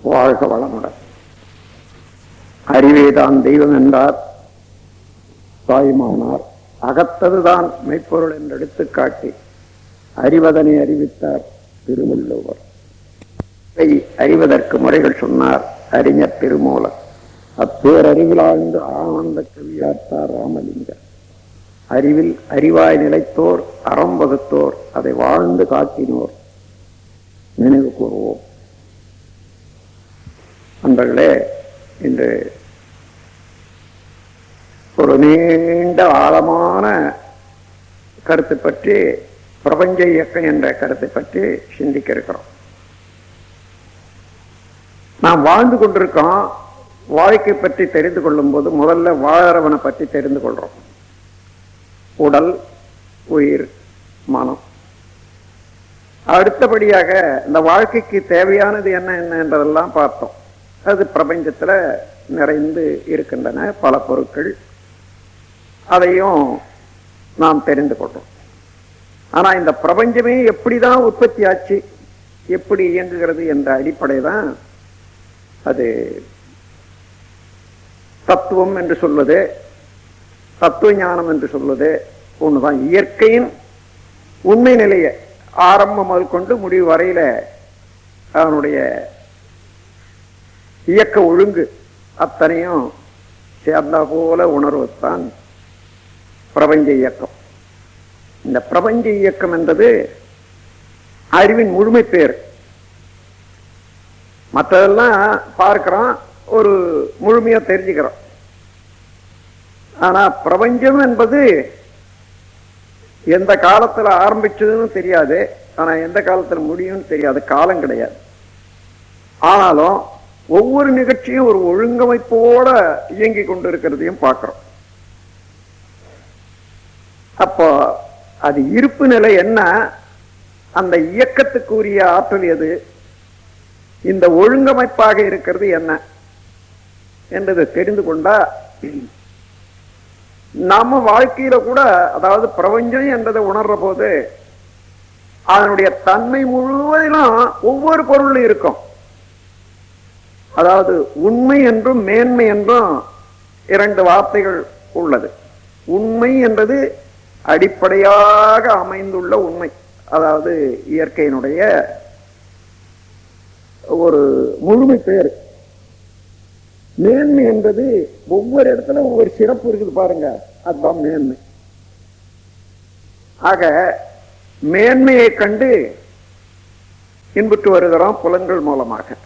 வாழ்க வளமுடன். அறிவேதான் தெய்வம் என்றார் தாய்மானார். அகத்ததுதான் மெய்ப்பொருள் என்று எடுத்துக்காட்டி அறிவதனை அறிவித்தார் திருவள்ளுவர். அறிவதற்கு முறைகள் சொன்னார் அறிஞர் திருமூலர். அப்பேரறிவிலாழ்ந்து ஆனந்த கவியாற்றார் ராமலிங்கர். அறிவில் அறிவாய் நிலைத்தோர், அறம் வகுத்தோர், அதை வாழ்ந்து காட்டினோர் நினைவு கூறுவோம். நண்பர்களே, இன்று ஒரு நீண்ட ஆழமான கருத்தை பற்றி, பிரபஞ்ச இயக்கம் என்ற கருத்தை பற்றி சிந்திக்க இருக்கிறோம். நாம் வாழ்ந்து கொண்டிருக்கோம். வாழ்க்கை பற்றி தெரிந்து கொள்ளும் போது முதல்ல வாழறவனை பற்றி தெரிந்து கொள்றோம். உடல், உயிர், மனம். அடுத்தபடியாக இந்த வாழ்க்கைக்கு தேவையானது என்ன என்ன என்றதெல்லாம் பார்த்தோம். அது பிரபஞ்சத்துல நிறைந்து இருக்கின்றன பல பொருட்கள். அதையும் நாம் தெரிந்து கொள்றோம். ஆனா இந்த பிரபஞ்சமே எப்படிதான் உற்பத்தி ஆச்சு, எப்படி இயங்குகிறது என்ற அடிப்படை தான் அது தத்துவம் என்று சொல்வது, தத்துவ ஞானம் என்று சொல்வது ஒண்ணுதான். இயற்கையின் உண்மை நிலையை ஆரம்பம் முதல் கொண்டு முடிவு வரையில அவனுடைய இயக்க ஒழுங்கு அத்தனையும் சேர்ந்தா போல உணர்வுதான் பிரபஞ்ச இயக்கம். இந்த பிரபஞ்ச இயக்கம் என்பது அறிவின் முழுமை பேர். மற்றதெல்லாம் பார்க்கிறோம், ஒரு முழுமையா தெரிஞ்சுக்கிறோம். ஆனா பிரபஞ்சம் என்பது எந்த காலத்துல ஆரம்பிச்சதுன்னு தெரியாது, ஆனா எந்த காலத்துல முடியும்னு தெரியாது, காலம் கிடையாது. ஆனாலும் ஒவ்வொரு நிகழ்ச்சியும் ஒரு ஒழுங்கமைப்போட இயங்கி கொண்டு இருக்கிறதையும் பார்க்கிறோம். அப்போ அது இருப்பு நிலை என்ன, அந்த இயக்கத்துக்குரிய ஆற்றல் எது, இந்த ஒழுங்கமைப்பாக இருக்கிறது என்ன என்றதை தெரிந்து கொண்டா நம்ம வாழ்க்கையில கூட, அதாவது பிரபஞ்சம் என்றதை உணர்ற போது அதனுடைய தன்மை முழுவதிலும் ஒவ்வொரு பொருளும் இருக்கும். அதாவது உண்மை என்றும் மேன்மை என்றும் இரண்டு வார்த்தைகள் உள்ளது. உண்மை என்பது அடிப்படையாக அமைந்துள்ள உண்மை, அதாவது இயற்கையினுடைய ஒரு முழுமை பேர். மேன்மை என்பது ஒவ்வொரு இடத்துல ஒவ்வொரு சிறப்பு இருக்குது பாருங்க, அதுதான் மேன்மை. ஆக மேன்மையை கண்டு இன்புற்று வருகிறோம் புலன்கள் மூலமாக.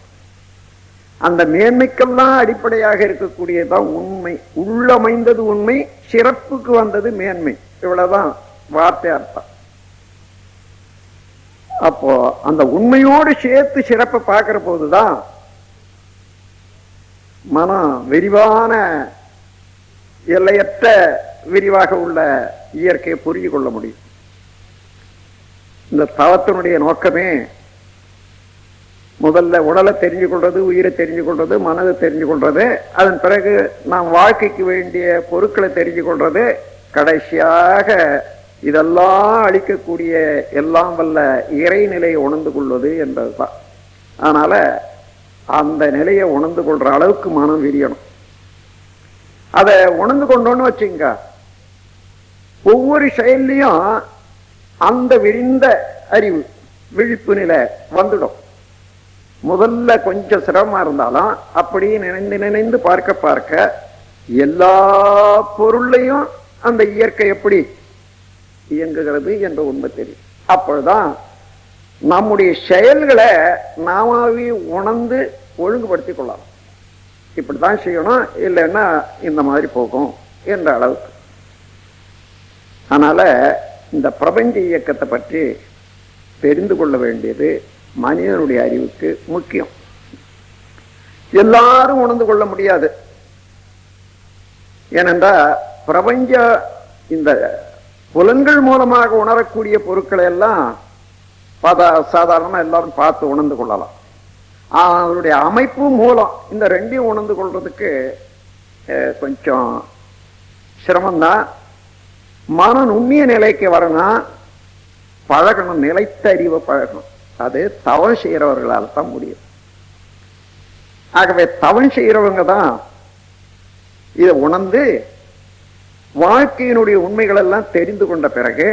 அந்த மேன்மைக்கெல்லாம் அடிப்படையாக இருக்கக்கூடியதான் உண்மை. உள்ளமைந்தது உண்மை, சிறப்புக்கு வந்தது மேன்மை. இவ்வளவுதான் வார்த்தை அர்த்தம். அப்போ அந்த உண்மையோடு சேர்த்து சிறப்பை பார்க்கிற போதுதான் மனம் விரிவான, எல்லையற்ற விரிவாக உள்ள இயற்கையை புரிந்து கொள்ள முடியும். இந்த தவத்தினுடைய நோக்கமே முதல்ல உடலை தெரிஞ்சு கொள்றது, உயிரை தெரிஞ்சு கொள்றது, மனதை தெரிஞ்சு கொள்றது, அதன் பிறகு நாம் வாழ்க்கைக்கு வேண்டிய பொருட்களை தெரிஞ்சு கொள்றது, கடைசியாக இதெல்லாம் அளிக்கக்கூடிய எல்லாம் வல்ல இறைநிலையை உணர்ந்து கொள்வது என்பதுதான். அதனால அந்த நிலையை உணர்ந்து கொள்ற அளவுக்கு மனம் விரியணும். அதை உணர்ந்து கொண்டோன்னு வச்சுங்க, ஒவ்வொரு செயல்லையும் அந்த விரிந்த அறிவு, விழிப்பு நிலை வந்துடும். முதல்ல கொஞ்சம் சிரமமா இருந்தாலும் அப்படியே நினைந்து நினைந்து பார்க்க பார்க்க எல்லா பொருளையும் அந்த இயற்கை எப்படி இயங்குகிறது என்ற உண்மை தெரியும். அப்பொழுதுதான் நம்முடைய செயல்களை நாமாவே உணர்ந்து ஒழுங்குபடுத்திக் கொள்ளலாம். இப்படித்தான் செய்யணும், இல்லைன்னா இந்த மாதிரி போகும் என்ற அளவுக்கு. அதனால இந்த பிரபஞ்ச இயக்கத்தை பற்றி தெரிந்து கொள்ள வேண்டியது மனிதனுடைய அறிவுக்கு முக்கியம். எல்லாரும் உணர்ந்து கொள்ள முடியாது. ஏனென்றா பிரபஞ்ச இந்த புலன்கள் மூலமாக உணரக்கூடிய பொருட்களை எல்லாம் சாதாரணமா எல்லாரும் பார்த்து உணர்ந்து கொள்ளலாம். அவருடைய அமைப்பு மூலம் இந்த ரெண்டையும் உணர்ந்து கொள்றதுக்கு கொஞ்சம் சிரமம்தான். மன நுண்ணிய நிலைக்கு வரணும், பழகணும், நிலைத்த அறிவை பழகணும். அது தவம் செய்யறவர்களால் தான் முடியும். ஆகவே தவம் செய்யறவங்க தான் இதை உணர்ந்து வாழ்க்கையினுடைய உண்மைகள் எல்லாம் தெரிந்து கொண்ட பிறகு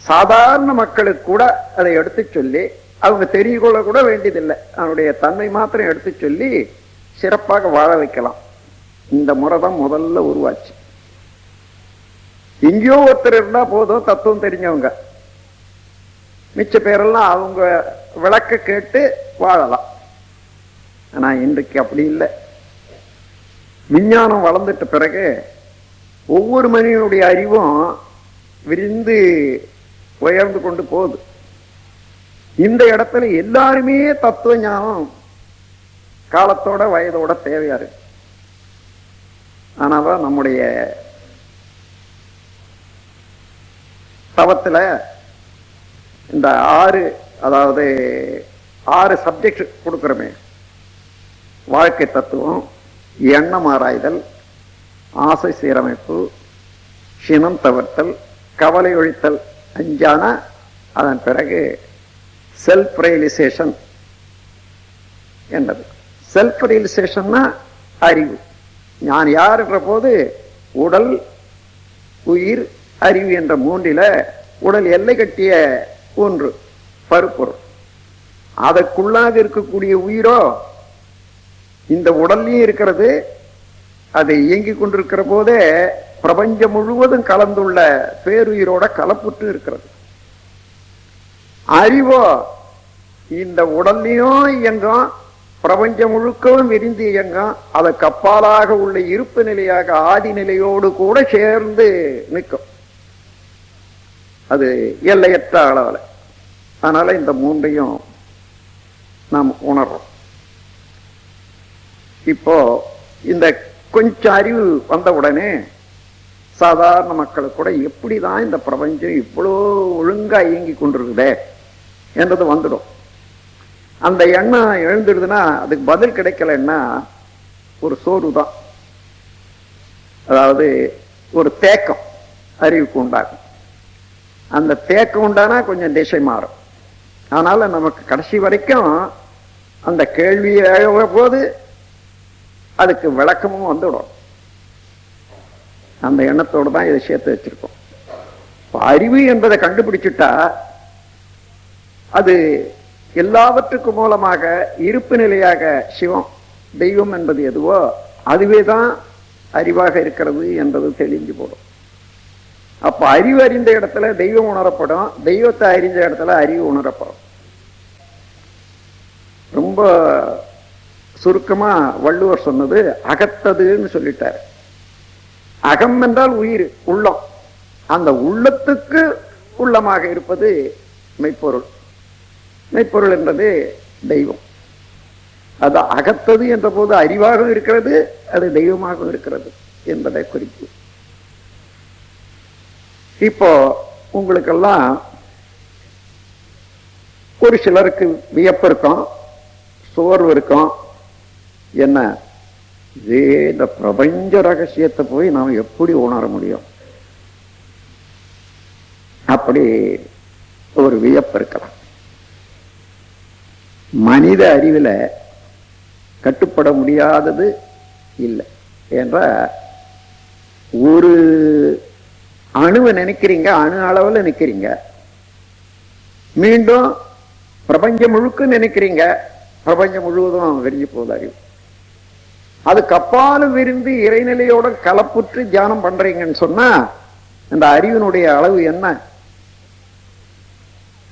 சாதாரண மக்களுக்கு கூட அதை எடுத்து சொல்லி, அவங்க தெரிய கொள்ள கூட வேண்டியதில்லை, அவனுடைய தன்மை மாத்திரம் எடுத்து சொல்லி சிறப்பாக வாழ வைக்கலாம். இந்த முறை தான் முதல்ல உருவாச்சு. எங்கேயோ ஒருத்தர் இருந்தா போதும் தத்துவம் தெரிஞ்சவங்க, மிச்ச பேரெல்லாம் அவங்க விளக்க கேட்டு வாழலாம். ஆனா இன்றைக்கு அப்படி இல்லை. விஞ்ஞானம் வளர்ந்துட்ட பிறகு ஒவ்வொரு மனிதனுடைய அறிவும் விரிந்து உயர்ந்து கொண்டு போகுது. இந்த இடத்துல எல்லாருமே தத்துவ ஞானம் காலத்தோட வயதோட தேவையா இருக்கு. ஆனாதான் நம்முடைய தவத்துல இந்த 6 சப்ஜெக்ட் கொடுக்கிறோமே, வாழ்க்கை தத்துவம், எண்ணம் ஆராய்தல், ஆசை சீரமைப்பு, சினம் தவிர்த்தல், கவலை ஒழித்தல், 5ஆன அதன் பிறகு செல்ஃப் ரியலைசேஷன் என்பது. செல்ஃப் ரியலைசேஷன்னா அறிவு. நான் யார் என்ற போது உடல், உயிர், அறிவு என்ற 3ல உடல் எல்லை கட்டிய ஒன்று பருப்பொருள். அதற்குள்ளாக இருக்கக்கூடிய உயிரோ இந்த உடல்லையும் இருக்கிறது. அது இயங்கிக் கொண்டிருக்கிற போதே பிரபஞ்சம் முழுவதும் கலந்துள்ள பேருயிரோட கலப்புற்று இருக்கிறது. அறிவோ இந்த உடல்லையும் இயங்கும், பிரபஞ்சம் முழுக்கவும் விரிந்து இயங்கும், அதற்கு அப்பாலாக உள்ள இருப்பு நிலையாக ஆதி நிலையோடு கூட சேர்ந்து நிற்கும். அது எல்லையற்ற அளவில். அதனால இந்த 3ஐயும் நாம் உணர்றோம். இப்போ இந்த கொஞ்சம் அறிவு வந்த உடனே சாதாரண மக்களுக்கு கூட எப்படிதான் இந்த பிரபஞ்சம் இவ்வளோ ஒழுங்கா இயங்கி கொண்டிருக்குதே என்றது வந்துடும். அந்த எண்ணம் எழுந்துடுதுன்னா அதுக்கு பதில் கிடைக்கலன்னா ஒரு சோர்வு தான். அதாவது ஒரு தேக்கம் அறிவுக்கு உண்டாகும். அந்த தேக்கம் உண்டானா கொஞ்சம் திசை மாறும். அதனால நமக்கு கடைசி வரைக்கும் அந்த கேள்வி போது அதுக்கு விளக்கமும் வந்துடும். அந்த எண்ணத்தோடு தான் இதை சேர்த்து வச்சிருக்கோம். அறிவு என்பதை கண்டுபிடிச்சுட்டா அது எல்லாவற்றுக்கும் மூலமாக இருப்பு நிலையாக சிவம், தெய்வம் என்பது எதுவோ அதுவேதான் அறிவாக இருக்கிறது என்பது தெளிஞ்சு போடும். அப்ப அறிவு அறிந்த இடத்துல தெய்வம் உணரப்படும், தெய்வத்தை அறிந்த இடத்துல அறிவு உணரப்படும். ரொம்ப சுருக்கமா வள்ளுவர் சொன்னது அகத்ததுன்னு சொல்லிட்டாரு. அகம் என்றால் உயிர், உள்ளம். அந்த உள்ளத்துக்கு உள்ளமாக இருப்பது மெய்ப்பொருள். மெய்ப்பொருள் என்பது தெய்வம். அது அகத்தது என்ற போது அறிவாகவும் இருக்கிறது, அது தெய்வமாகவும் இருக்கிறது என்பதை குறிப்பு. இப்போ உங்களுக்கெல்லாம் ஒரு சிலருக்கு வியப்பு இருக்கும், சோர்வு இருக்கும். என்ன இதே இந்த பிரபஞ்ச ரகசியத்தை போய் நாம் எப்படி உணர முடியும்? அப்படி ஒரு வியப்பு இருக்கலாம். மனித அறிவில் கட்டுப்பட முடியாதது இல்லை என்ற ஒரு அணுவை நினைக்கிறீங்க, அணு அளவில் நிற்கிறீங்க. மீண்டும் பிரபஞ்சம் முழுக்க நினைக்கிறீங்க, பிரபஞ்சம் முழுவதும் விரிஞ்சு போகுது அறிவு. அதுக்கு அப்பாலும் விரிந்து இறைநிலையோட கலப்புற்று தியானம் பண்றீங்கன்னு சொன்னா அந்த அறிவினுடைய அளவு என்ன?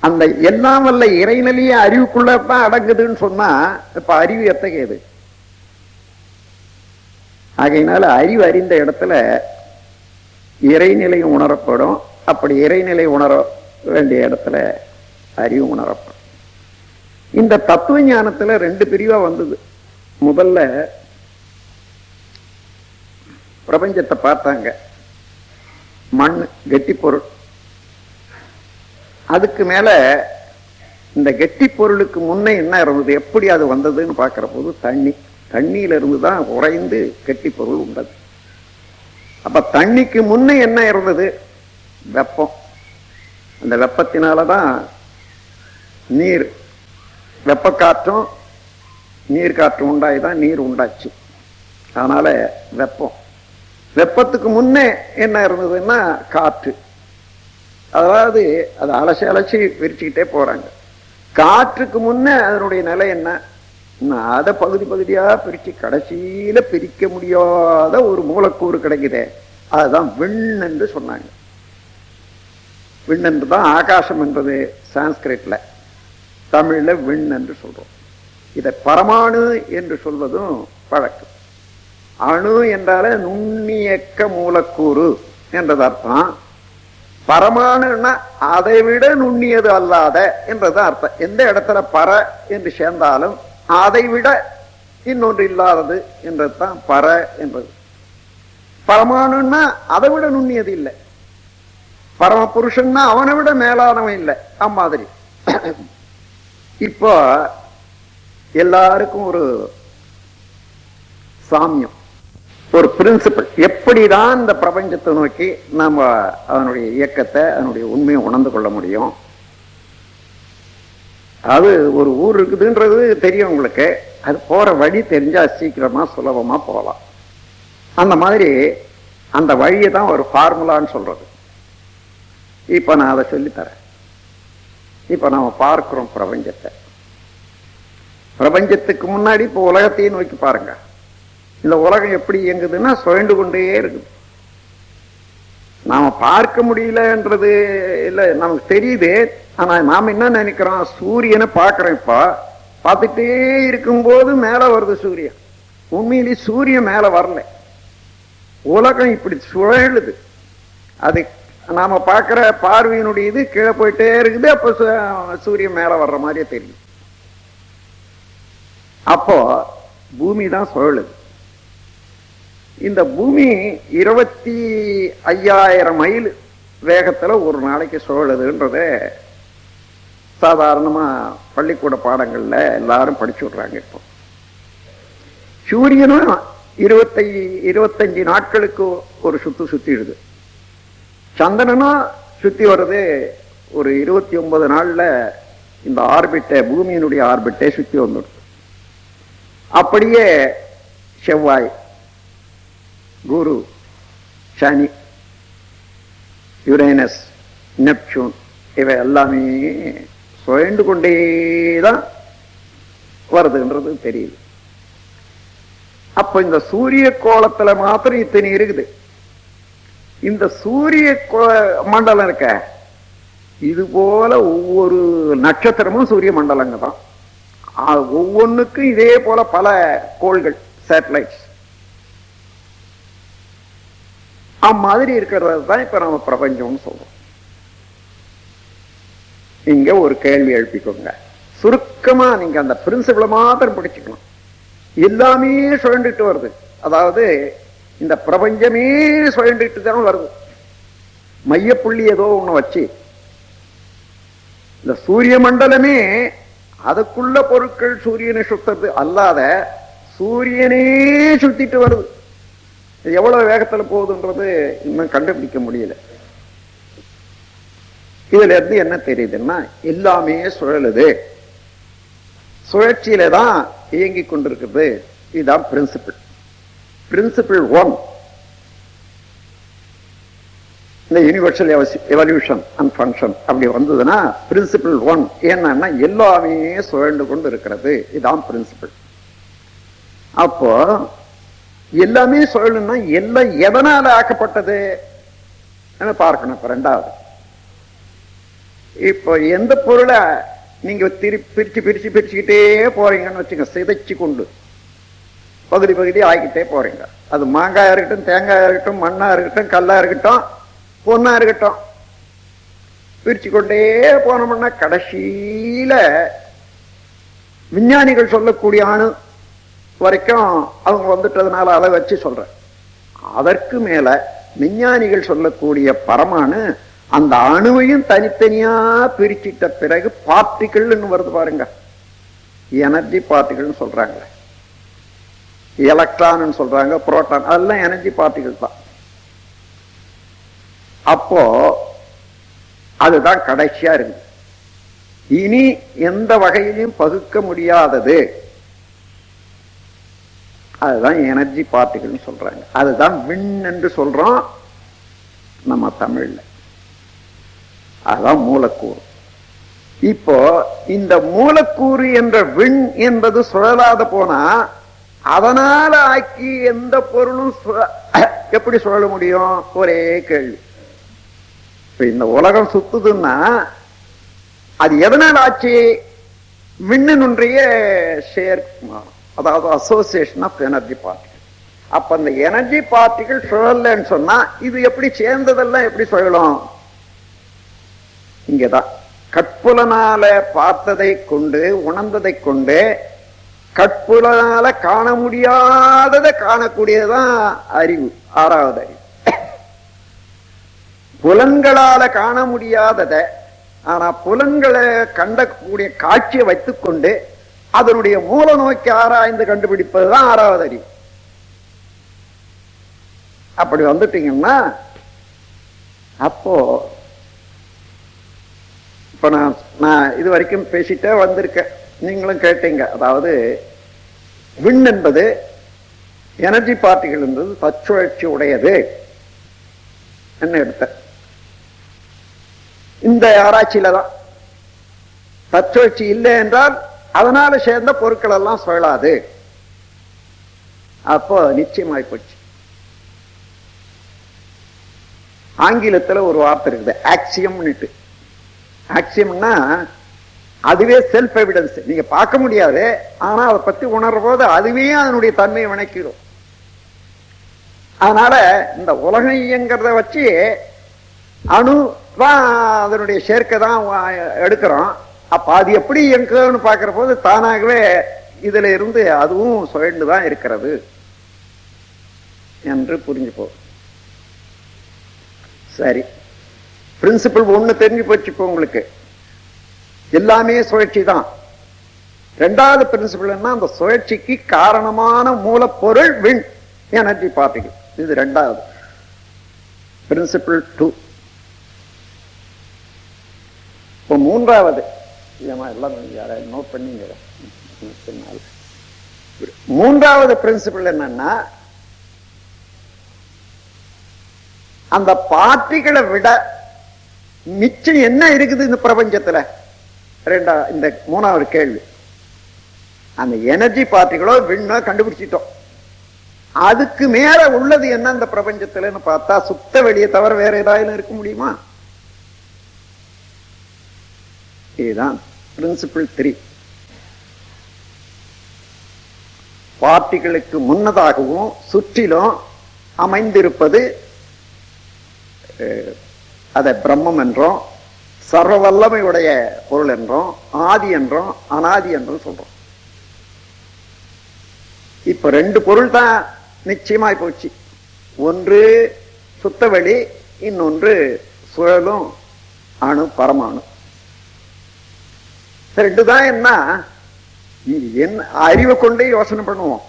அந்த எல்லாம் வல்ல இறைநிலைய அறிவுக்குள்ளதான் அடங்குதுன்னு சொன்னா இப்ப அறிவு எத்தகையது? ஆகையினால அறிவு அறிந்த இடத்துல இறைநிலை உணரப்படும். அப்படி இறைநிலை உணர வேண்டிய இடத்துல அறிவு உணரப்படும். இந்த தத்துவ ஞானத்துல 2 பிரிவா வந்தது. முதல்ல பிரபஞ்சத்தை பார்த்தாங்க, மண், கெட்டி பொருள். அதுக்கு மேல இந்த கெட்டி பொருளுக்கு முன்னே என்ன இருந்தது, எப்படி அது வந்ததுன்னு பார்க்கிற போது தண்ணி. தண்ணியில இருந்துதான் உறைந்து கெட்டி பொருள் உண்டது. அப்ப தண்ணிக்கு முன்னே என்ன இருந்தது? வெப்பம். அந்த வெப்பத்தினாலதான் நீர், வெப்ப காற்றும் நீர் காற்று உண்டாயிதான் நீர் உண்டாச்சு. அதனால வெப்பம். வெப்பத்துக்கு முன்னே என்ன இருந்ததுன்னா காற்று. அதாவது அதை அலசி அலசி விரிச்சுக்கிட்டே போறாங்க. காற்றுக்கு முன்னே அதனுடைய நிலை என்ன, அதை பகுதி பகுதியா பிரிச்சு கடைசியில பிரிக்க முடியாத ஒரு மூலக்கூறு கிடைக்குதே, அதுதான் விண் என்று சொன்னாங்க. விண் என்று தான் ஆகாசம் என்பது சான்ஸ்கிரிட்ல, தமிழ்ல விண் என்று சொல்றோம். இதை பரமாணு என்று சொல்வதும் வழக்கம். அணு என்றாலே நுண்ணியக்க மூலக்கூறு என்றது அர்த்தம். பரமாணுன்னா அதை விட நுண்ணியது அல்லாத என்றது அர்த்தம். எந்த இடத்துல பர என்று சேர்ந்தாலும் அதை விட இன்னொன்று இல்லாதது என்றது தான் பர என்பது. பரமாணுன்னா அதை விட நுண்ணியது இல்லை. பரம புருஷன்னா அவனை விட மேலானவன் இல்லை. அம்மாதிரி இப்போ எல்லாருக்கும் ஒரு சாமியம், ஒரு பிரின்சிபல், எப்படிதான் இந்த பிரபஞ்சத்தை நோக்கி நம்ம அதனுடைய இயக்கத்தை அதனுடைய உண்மையை உணர்ந்து கொள்ள முடியும். அது ஒரு ஊர் இருக்குதுன்றது தெரியும் உங்களுக்கு. அது போற வழி தெரிஞ்சா சீக்கிரமா சுலபமா போகலாம். அந்த மாதிரி அந்த வழியை தான் ஒரு ஃபார்முலான்னு சொல்றது. இப்ப நான் அதை சொல்லித்தரேன். இப்ப நாம பார்க்கிறோம் பிரபஞ்சத்தை. பிரபஞ்சத்துக்கு முன்னாடி இப்ப உலகத்தையும் நோக்கி பாருங்க. இந்த உலகம் எப்படி இயங்குதுன்னா சுழண்டு கொண்டே இருக்குது. நாம பார்க்க முடியலன்றது இல்ல, நமக்கு தெரியுது. ஆனா நாம என்ன நினைக்கிறோம், சூரியனை பார்க்கிறோம். இப்ப பார்த்துட்டே இருக்கும்போது மேல வருது சூரியன். உண்மையிலேயே சூரியன் மேல வரல, உலகம் இப்படி சுழலுது. அது நாம பார்க்கிற பார்வையினுடைய இது கீழே போயிட்டே இருக்குது. அப்ப சூரியன் மேல வர்ற மாதிரியே தெரியும். அப்போ பூமி தான் சுழலுது. இந்த பூமி 25,000 மைல் வேகத்துல ஒரு நாளைக்கு சுழலுதுன்றத சாதாரணமா பள்ளிக்கூட பாடங்கள்ல எல்லாரும் படிச்சு விடுறாங்க. இப்போ சூரியனும் 25 நாட்களுக்கு ஒரு சுத்திடுது. சந்திரனும் சுத்தி வர்றது ஒரு 29 நாள்ல இந்த ஆர்பிட்டை, பூமியினுடைய ஆர்பிட்டை சுத்தி வந்துடுது. அப்படியே செவ்வாய், குரு, சனி, யுரேனஸ், நெப்சூன் இவை எல்லாமே சுழண்டு கொண்டேதான் வருதுன்றது தெரியுது. அப்ப இந்த சூரிய கோளத்துல மாத்திரம் இத்தனை இருக்குது. இந்த சூரிய மண்டலம் இருக்க, இது போல ஒவ்வொரு நட்சத்திரமும் சூரிய மண்டலங்க தான். ஒவ்வொன்றுக்கும் இதே போல பல கோள்கள், சேட்டலைட்ஸ் அம்மாதிரி இருக்கிறது தான் இப்ப நம்ம பிரபஞ்சம்னு சொல்றோம். இங்க ஒரு கேள்வி எழுப்பிக்கோங்க. சுருக்கமா நீங்க அந்த பிரின்சிபலை மாத்திரம் படிச்சுக்கணும். எல்லாமே சுழண்டுட்டு வருது. அதாவது இந்த பிரபஞ்சமே சுழண்டுட்டு தான் வருது. மையப்புள்ளி ஏதோ ஒண்ணு வச்சு இந்த சூரிய மண்டலமே அதுக்குள்ள பொருட்கள் சூரியனை சுத்தது அல்லாத சூரியனே சுத்திட்டு வருது. எவ்வளவு வேகத்துல போகுதுன்றது இன்னும் கண்டுபிடிக்க முடியல. இதுல இருந்து என்ன தெரியுதுன்னா, எல்லாமே சுழலுது, சுழற்சியில தான் இயங்கிக் கொண்டிருக்கிறது. இதுதான் பிரின்சிபிள். பிரின்சிபிள் 1 இந்த யூனிவர்சல் எவல்யூஷன் அண்ட் ஃபங்க்ஷன் அப்படி வந்ததுன்னா பிரின்சிபிள் 1 என்னன்னா எல்லாமே சுழண்டு கொண்டு இருக்கிறது. இதுதான் பிரின்சிபிள். அப்போ எல்லாமே சுழலுன்னா எல்லாம் எதனால ஆக்கப்பட்டது பார்க்கணும். இப்ப ரெண்டாவது, இப்போ எந்த பொருளை நீங்க பிரிச்சுக்கிட்டே போறீங்கன்னு வச்சுங்க, சிதைச்சு கொண்டு பகுதி பகுதி ஆகிக்கிட்டே போறீங்க. அது மாங்காயா இருக்கட்டும், தேங்காயா இருக்கட்டும், மண்ணா இருக்கட்டும், கல்லா இருக்கட்டும், பொண்ணா இருக்கட்டும், பிரிச்சு கொண்டே போனோம்னா கடைசியில விஞ்ஞானிகள் சொல்லக்கூடிய அணு வரைக்கும் அவங்க வந்துட்டதுனால அதை வச்சு சொல்ற. அதற்கு மேல விஞ்ஞானிகள் சொல்லக்கூடிய பரமாணு அந்த அணுவையும் தனித்தனியா பிரிச்சிட்ட பிறகு பார்ட்டிகள்னு வருது பாருங்க. எனர்ஜி பார்ட்டிகள்னு சொல்றாங்க, எலக்ட்ரான் சொல்றாங்க, புரோட்டான், அதெல்லாம் எனர்ஜி பார்ட்டிகல் தான். அப்போ அதுதான் கடைசியா இருக்கு. இனி எந்த வகையிலும் பகுக்க முடியாதது அதுதான் எனர்ஜி பார்ட்டிகள்னு சொல்றாங்க. அதுதான் விண் என்று சொல்றோம் நம்ம தமிழ்ல. அதுதான் மூலக்கூறு. இப்போ இந்த மூலக்கூறு என்ற விண் என்பது சுழலாத போனா அதனால ஆக்கி எந்த பொருளும் எப்படி சுழல முடியும்? ஒரே கேள்வி. இப்ப இந்த உலகம் சுத்துதுன்னா அது எதனால் ஆச்சு? விண்ணினுடைய ஷேர், அதாவது அசோசியேஷன் ஆஃப் எனர்ஜி பார்ட்டிகள். அப்ப அந்த எனர்ஜி பார்ட்டிகள் சுழலன்னு சொன்னா இது எப்படி சேர்ந்ததெல்லாம் எப்படி சுழலும்? இங்கதான் கட்புலனால பார்த்ததை கொண்டு உணர்ந்ததை கொண்டு கட்புலனால காண முடியாததை காணக்கூடியதான் அறிவு, ஆறாவது அறிவு. புலன்களால காண முடியாததை ஆனா புலன்களை கண்டக்கூடிய காட்சியை வைத்துக்கொண்டு அதனுடைய மூல நோக்கி ஆராய்ந்து கண்டுபிடிப்பதுதான் ஆறாவது அறிவு. அப்படி வந்துட்டீங்கன்னா அப்போ இப்ப நான் இது வரைக்கும் பேசிட்டே வந்திருக்கேன், நீங்களும் கேட்டீங்க. அதாவது விண் என்பது எனர்ஜி பார்ட்டிகள் என்பது தச்சுழற்சி உடையது என்ன எடுத்த இந்த ஆராய்ச்சியில தான். தச்சுழற்சி இல்லை என்றால் அதனால சேர்ந்த பொருட்கள் எல்லாம் சுழலாது. அப்போ நிச்சயமாய் போச்சு. ஆங்கிலத்துல ஒரு வார்த்தை இருக்குது ஆக்சியம். ஆக்சியம்னா அதுவே செல்ஃப் எவிடன்ஸ். நீங்க பார்க்க முடியாது, ஆனா அதை பத்தி உணர்ற போது அதுவே அதனுடைய தன்மையை விளக்கிடும். அதனால இந்த உலகம் இயங்கிறத வச்சு அணு தான் அதனுடைய சேர்க்கை தான் எடுக்கிறோம். அப்ப அது எப்படி இயங்குன்னு பார்க்கிற போது தானாகவே இதுல இருந்து அதுவும் சுழண்டுதான் இருக்கிறது என்று புரிஞ்சு போகும். சரி, பிரின்சிபிள் ஒண்ணு தெரிஞ்சு போச்சு. இப்போ உங்களுக்கு எல்லாமே சுழற்சி தான். ரெண்டாவது பிரின்சிபிள் என்ன? அந்த சுழற்சிக்கு காரணமான மூலப்பொருள் விண், எனர்ஜி பார்ட்டிகள். இது ரெண்டாவது பிரின்சிபிள் 2. இப்போ மூன்றாவது எல்லாம் யாராவது நோட் பண்ணீங்க. மூன்றாவது பிரின்சிபிள் என்னன்னா, அந்த பார்ட்டிகளை விட மிச்சம் என்ன இருக்குது இந்த பிரபஞ்சத்துல? இந்த மூணாவது கேள்வி. அந்த எனர்ஜி பார்ட்டிகளோ விண்ணோ கண்டுபிடிச்சிட்டோம். அதுக்கு மேல உள்ளது என்ன இந்த பிரபஞ்சத்துலன்னு பார்த்தா சுத்த வெளியே தவிர வேற ஏதாவது இருக்க முடியுமா? இதுதான் பிரின்சிபிள் 3. பார்ட்டிகளுக்கு முன்னதாகவும் சுற்றிலும் அமைந்திருப்பது அதை பிரம்மம் என்றோம், சர்வ வல்லமையுடைய பொருள் என்றோம், ஆதி என்றோம், அனாதி என்றும் சொல்றோம். இப்ப ரெண்டு பொருள் தான் நிச்சயமாய் போச்சு. ஒன்று சுத்தவெளி, இன்னொன்று சுழலும் அணு, பரமாணு. ரெண்டுதான். என்ன அறிவை கொண்டே யோசனை பண்ணுவோம்.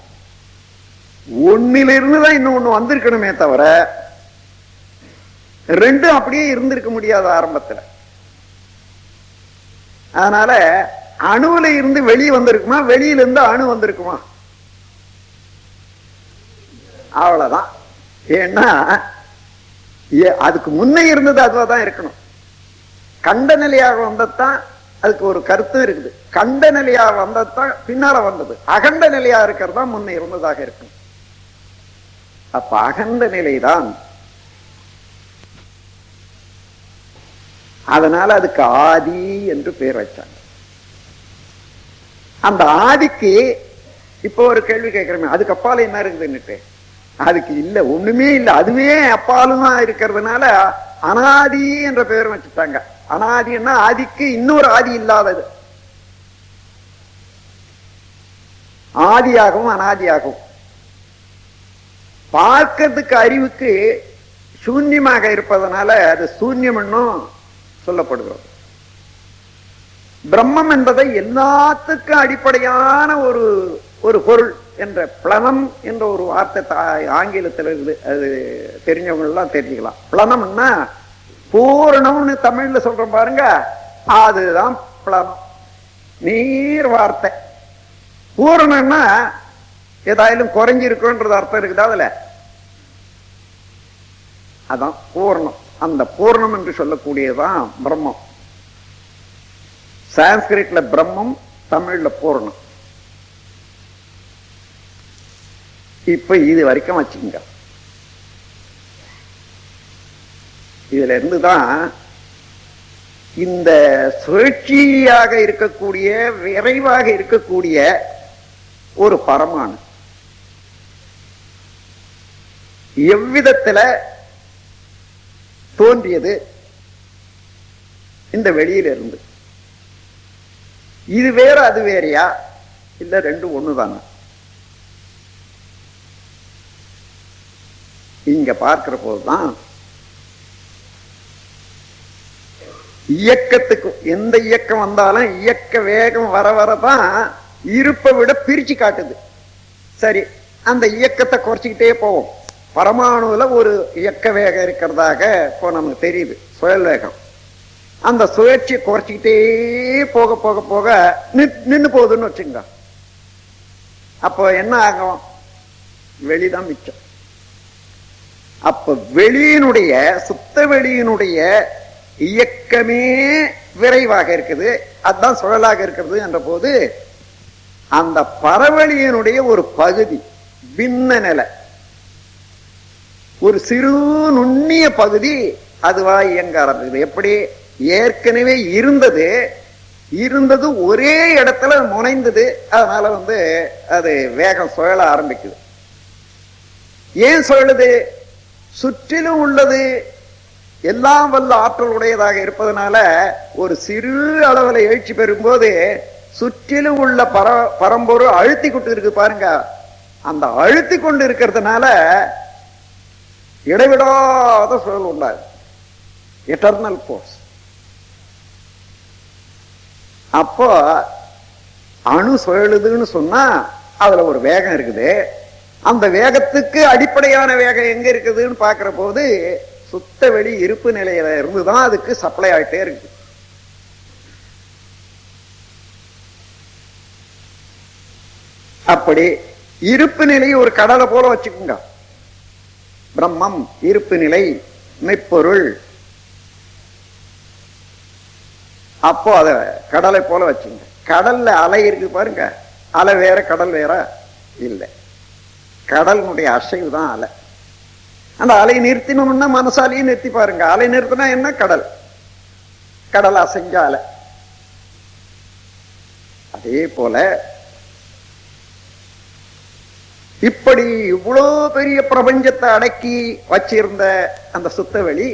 ஒன்னிலிருந்துதான் இன்னொன்னு வந்திருக்கணுமே தவிர ரெண்டும் அப்படியே இருந்திருக்க முடியாது ஆரம்பத்துல. அதனால அணுவில இருந்து வெளியே வந்திருக்குமா, வெளியில இருந்து அணு வந்திருக்குமா? அவ்வளவுதான். ஏன்னா அதுக்கு முன்னே இருந்தது அதுவாதான் இருக்கணும். கண்ட நிலையாக வந்ததான் அதுக்கு ஒரு கருத்து இருக்குது. கண்ட நிலையாக வந்ததான் பின்னால வந்தது. அகண்ட நிலையா இருக்கிறது தான் முன்னே இருந்ததாக இருக்கும். அப்ப அகண்ட நிலைதான். அதனால அதுக்கு ஆதி என்று பெயர் வச்சாங்க. அந்த ஆதிக்கு இப்போ ஒரு கேள்வி கேட்கிறோமே, அதுக்கு அப்பால என்ன இருக்குதுன்னுட்டு. அதுக்கு இல்ல, ஒண்ணுமே இல்ல, அதுவே அப்பாலும் தான் இருக்கிறதுனால அனாதி என்ற பெயர் வச்சுட்டாங்க. அனாதின்னா ஆதிக்கு இன்னொரு ஆதி இல்லாதது. ஆதியாகவும் அனாதியாகவும் பார்க்கிறதுக்கு அறிவுக்கு சூன்யமாக இருப்பதனால அது சூன்யம் என்னும் சொல்லப்படுகிறது. பிரம்மம் என்பதை எல்லாத்துக்கும் அடிப்படையான ஒரு பொருள் என்ற பிளனம் என்ற ஒரு வார்த்தை ஆங்கிலத்தில் இருக்குது. அது தெரிஞ்சவங்க எல்லாம் தெரிஞ்சுக்கலாம். பிளனம்னா பூரணம்னு தமிழ்ல சொல்றோம் பாருங்க, அதுதான் பிளனம். நீர் வார்த்தை. பூரணம்னா ஏதாயாலும் குறைஞ்சிருக்குன்றது அர்த்தம் இருக்குதா அதுல? அதான் பூர்ணம். அந்த பூர்ணம் என்று சொல்லக்கூடியதான் பிரம்மம். சான்ஸ்கிரிட்ல பிரம்மம், தமிழ்ல பூர்ணம். இப்ப இது வரைக்கும் வச்சுங்க. இதுல இருந்துதான் இந்த சுழற்சியாக இருக்கக்கூடிய, விரைவாக இருக்கக்கூடிய ஒரு பரமாணு எவ்விதத்துல தோன்றியது? இந்த வெளியில இருந்து. இது வேற அது வேறையா? இல்ல ரெண்டும் ஒண்ணுதானா? இங்க பார்க்கிற போதுதான் இயக்கத்துக்கு, எந்த இயக்கம் வந்தாலும் இயக்க வேகம் வர வரதான் இருப்பை விட பிரிச்சு காட்டுது. சரி, அந்த இயக்கத்தை குறைச்சிக்கிட்டே போவோம். பரமாணுல ஒரு இயக்க வேகம் இருக்கிறதாக இப்போ நமக்கு தெரியுது, சுழல் வேகம். அந்த சுழற்சியை குறைச்சிக்கிட்டே போக போக போக நின்று போகுதுன்னு வச்சுங்க. அப்போ என்ன ஆகும்? வெளிதான் மிச்சம். அப்ப வெளியினுடைய, சுத்த வெளியினுடைய இயக்கமே விரைவாக இருக்குது, அதுதான் சுழலாக இருக்கிறது என்ற போது அந்த பரவெளியினுடைய ஒரு பகுதி, பின்ன நிலை, ஒரு சிறு நுண்ணிய பகுதி அதுவா இயங்க ஆரம்பிக்குது. எப்படி? ஏற்கனவே இருந்தது ஒரே இடத்துல முனைந்தது, அதனால அது வேகம் சுழல ஆரம்பிக்குது. ஏன் சுழலுது? சுற்றிலும் உள்ளது எல்லாம் வல்ல ஆற்றல் உடையதாக இருப்பதனால ஒரு சிறு அளவுல எழுச்சி பெறும்போது சுற்றிலும் உள்ள பரம்பொருள் அழுத்தி கொண்டு இருக்கு பாருங்க. அந்த அழுத்தி கொண்டு இருக்கிறதுனால இடைவிடாத சுழல் உண்டாது, எட்டர்னல் போர்ஸ். அப்போ அணு சுழலுதுன்னு சொன்னா அதுல ஒரு வேகம் இருக்குது. அந்த வேகத்துக்கு அடிப்படையான வேகம் எங்க இருக்குதுன்னு பாக்குற போது சுத்த வெளி இருப்பு நிலையில இருந்துதான் அதுக்கு சப்ளை ஆகிட்டே இருக்கு. அப்படி இருப்பு நிலை ஒரு கடலை போல வச்சுக்கோங்க. பிரம்மம் இருப்பு நிலை, மெய்ப்பொருள். அப்போ அத கடலை போல வச்சுங்க. கடல்ல அலை இருக்கு பாருங்க, அலை வேற கடல் வேற இல்லை. கடலுடைய அசைவு தான் அலை. அந்த அலை நிறுத்தினோம்னா மனசாலையும் நிறுத்தி பாருங்க. அலை நிறுத்தினா என்ன? கடல். கடல் அசைஞ்ச அலை. அதே போல இப்படி இவ்வளவு பெரிய பிரபஞ்சத்தை அடக்கி வச்சிருந்த அந்த சுத்த வெளி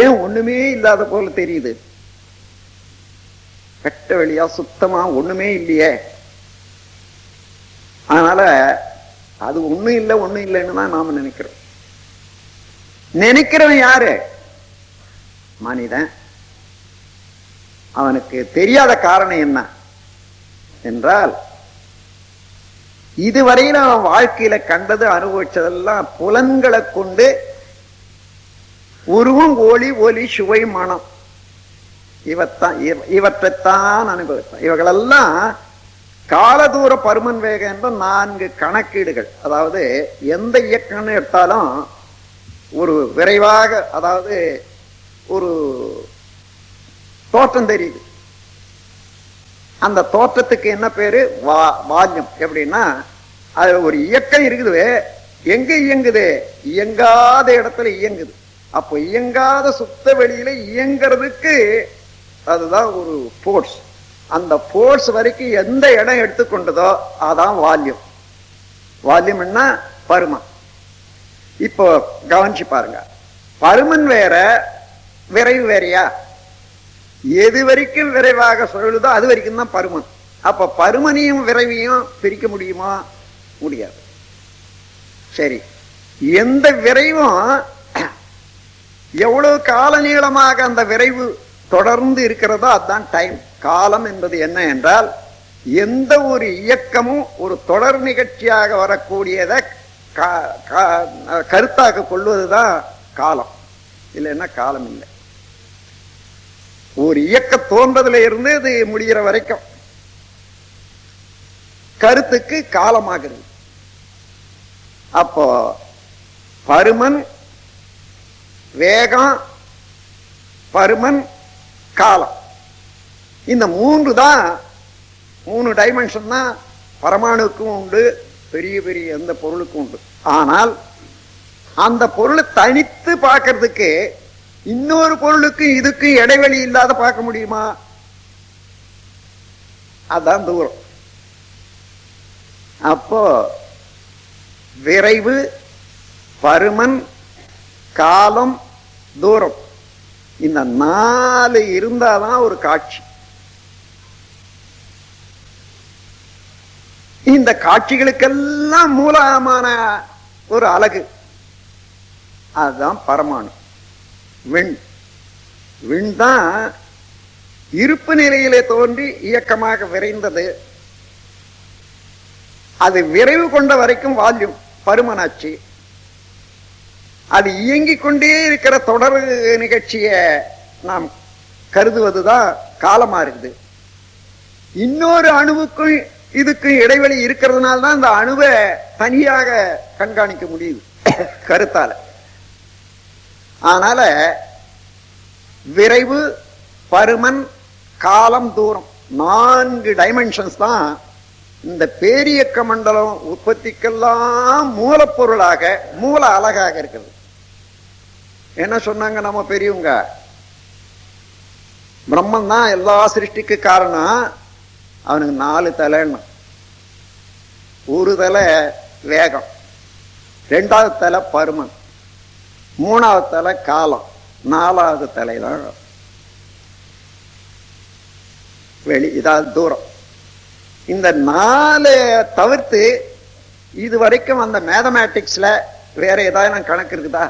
ஏன் ஒண்ணுமே இல்லாத போல தெரியுது? வெட்ட வெளியா, சுத்தமா ஒண்ணுமே இல்லையே. அதனால அது ஒண்ணும் இல்லை, ஒண்ணும் இல்லைன்னு தான் நாம நினைக்கிறோம். நினைக்கிறவன் யாரு? மனிதன். அவனுக்கு தெரியாத காரணம் என்ன என்றால், இதுவரையில் அவன் வாழ்க்கையில கண்டது, அனுபவிச்சதெல்லாம் புலன்களை கொண்டு உருவம், ஒளி, ஒலி, சுவை, மனம், இவற்றைத்தான் அனுபவித்தான். இவர்களெல்லாம் காலதூர பருமன் வேகம் என்ற 4 கணக்கீடுகள். அதாவது எந்த இயக்கம்னு எடுத்தாலும் ஒரு விரைவாக, அதாவது ஒரு தோற்றம் தெரியுது. அந்த தோற்றத்துக்கு என்ன பேரு? வால்யம். எப்படின்னா அது ஒரு இயக்கம் இருக்குது. எங்க இயங்குது? இயங்காத இடத்துல இயங்குது. அப்போ இயங்காத சுத்த வெளியில இயங்கிறதுக்கு அதுதான் ஒரு போர்ஸ். அந்த போர்ஸ் வரைக்கும் எந்த இடம் எடுத்துக்கொண்டதோ அதான் வால்யூம். வால்யூம் என்ன? பருமன். இப்போ கவனிச்சு பாருங்க, பருமன் வேற, விரைவு வேறையா? எது வரைக்கும் விரைவாக சுழலுதோ அது வரைக்கும் தான் பருமன். அப்ப பருமனையும் விரைவையும் பிரிக்க முடியுமா? முடியாது. சரி, எந்த விரைவும் எவ்வளவு கால நீளமாக அந்த விரைவு தொடர்ந்து இருக்கிறதோ அதுதான் டைம். காலம் என்பது என்ன என்றால், எந்த ஒரு இயக்கமும் ஒரு தொடர் நிகழ்ச்சியாக வரக்கூடியதை கருத்தாக கொள்வதுதான் காலம். இல்லைன்னா காலம் இல்லை. ஒரு இயக்க தோன்றதுல இருந்து அது முடிகிற வரைக்கும் கருத்துக்கு காலமாகிறது. அப்போ பருமன், வேகம், பருமன், காலம், இந்த மூன்று தான், 3 டைமென்ஷன் தான் பரமாணுக்கும் உண்டு, பெரிய பெரிய எந்த பொருளுக்கும் உண்டு. ஆனால் அந்த பொருளை தனித்து பார்க்கறதுக்கு இன்னொரு பொருளுக்கு இதுக்கு இடைவெளி இல்லாத பார்க்க முடியுமா? அதான் தூரம். அப்போ விரைவு, பருமன், காலம், தூரம், இந்த 4 இருந்தாதான் ஒரு காட்சி. இந்த காட்சிகளுக்கெல்லாம் மூலமான ஒரு அலகு அதுதான் பரமாணு. விண். விண் தான் இருப்பு நிலையிலே தோன்றி இயக்கமாக விரைந்தது. அது விரைவு கொண்ட வரைக்கும் வால்யூம் பருமனாட்சி. அது இயங்கிக் கொண்டே இருக்கிற தொடர் நிகழ்ச்சியை நாம் கருதுவதுதான் காலமா இருக்குது. இன்னொரு அணுவுக்கும் இதுக்கும் இடைவெளி இருக்கிறதுனால தான் இந்த அணுவை தனியாக கண்காணிக்க முடியுது கருத்தால. அதனால விரைவு, பருமன், காலம், தூரம், 4 டைமென்ஷன்ஸ் தான் இந்த பேரியக்க மண்டலம் உற்பத்திக்கெல்லாம் மூலப்பொருளாக, மூல அலகாக இருக்கிறது. என்ன சொன்னாங்க நம்ம பெரியவங்க? பிரம்மன் தான் எல்லா சிருஷ்டிக்கு காரணம். அவனுக்கு 4 தலைன்னு. ஒரு தலை வேகம், 2வது தலை பருமன், 3வது தலை காலம், 4வது தலை தான் வெளி, இதாவது தூரம். இந்த 4 தவிர்த்து இது வரைக்கும் அந்த மேத்தமேட்டிக்ஸ்ல வேற ஏதாவது கணக்கு இருக்குதா?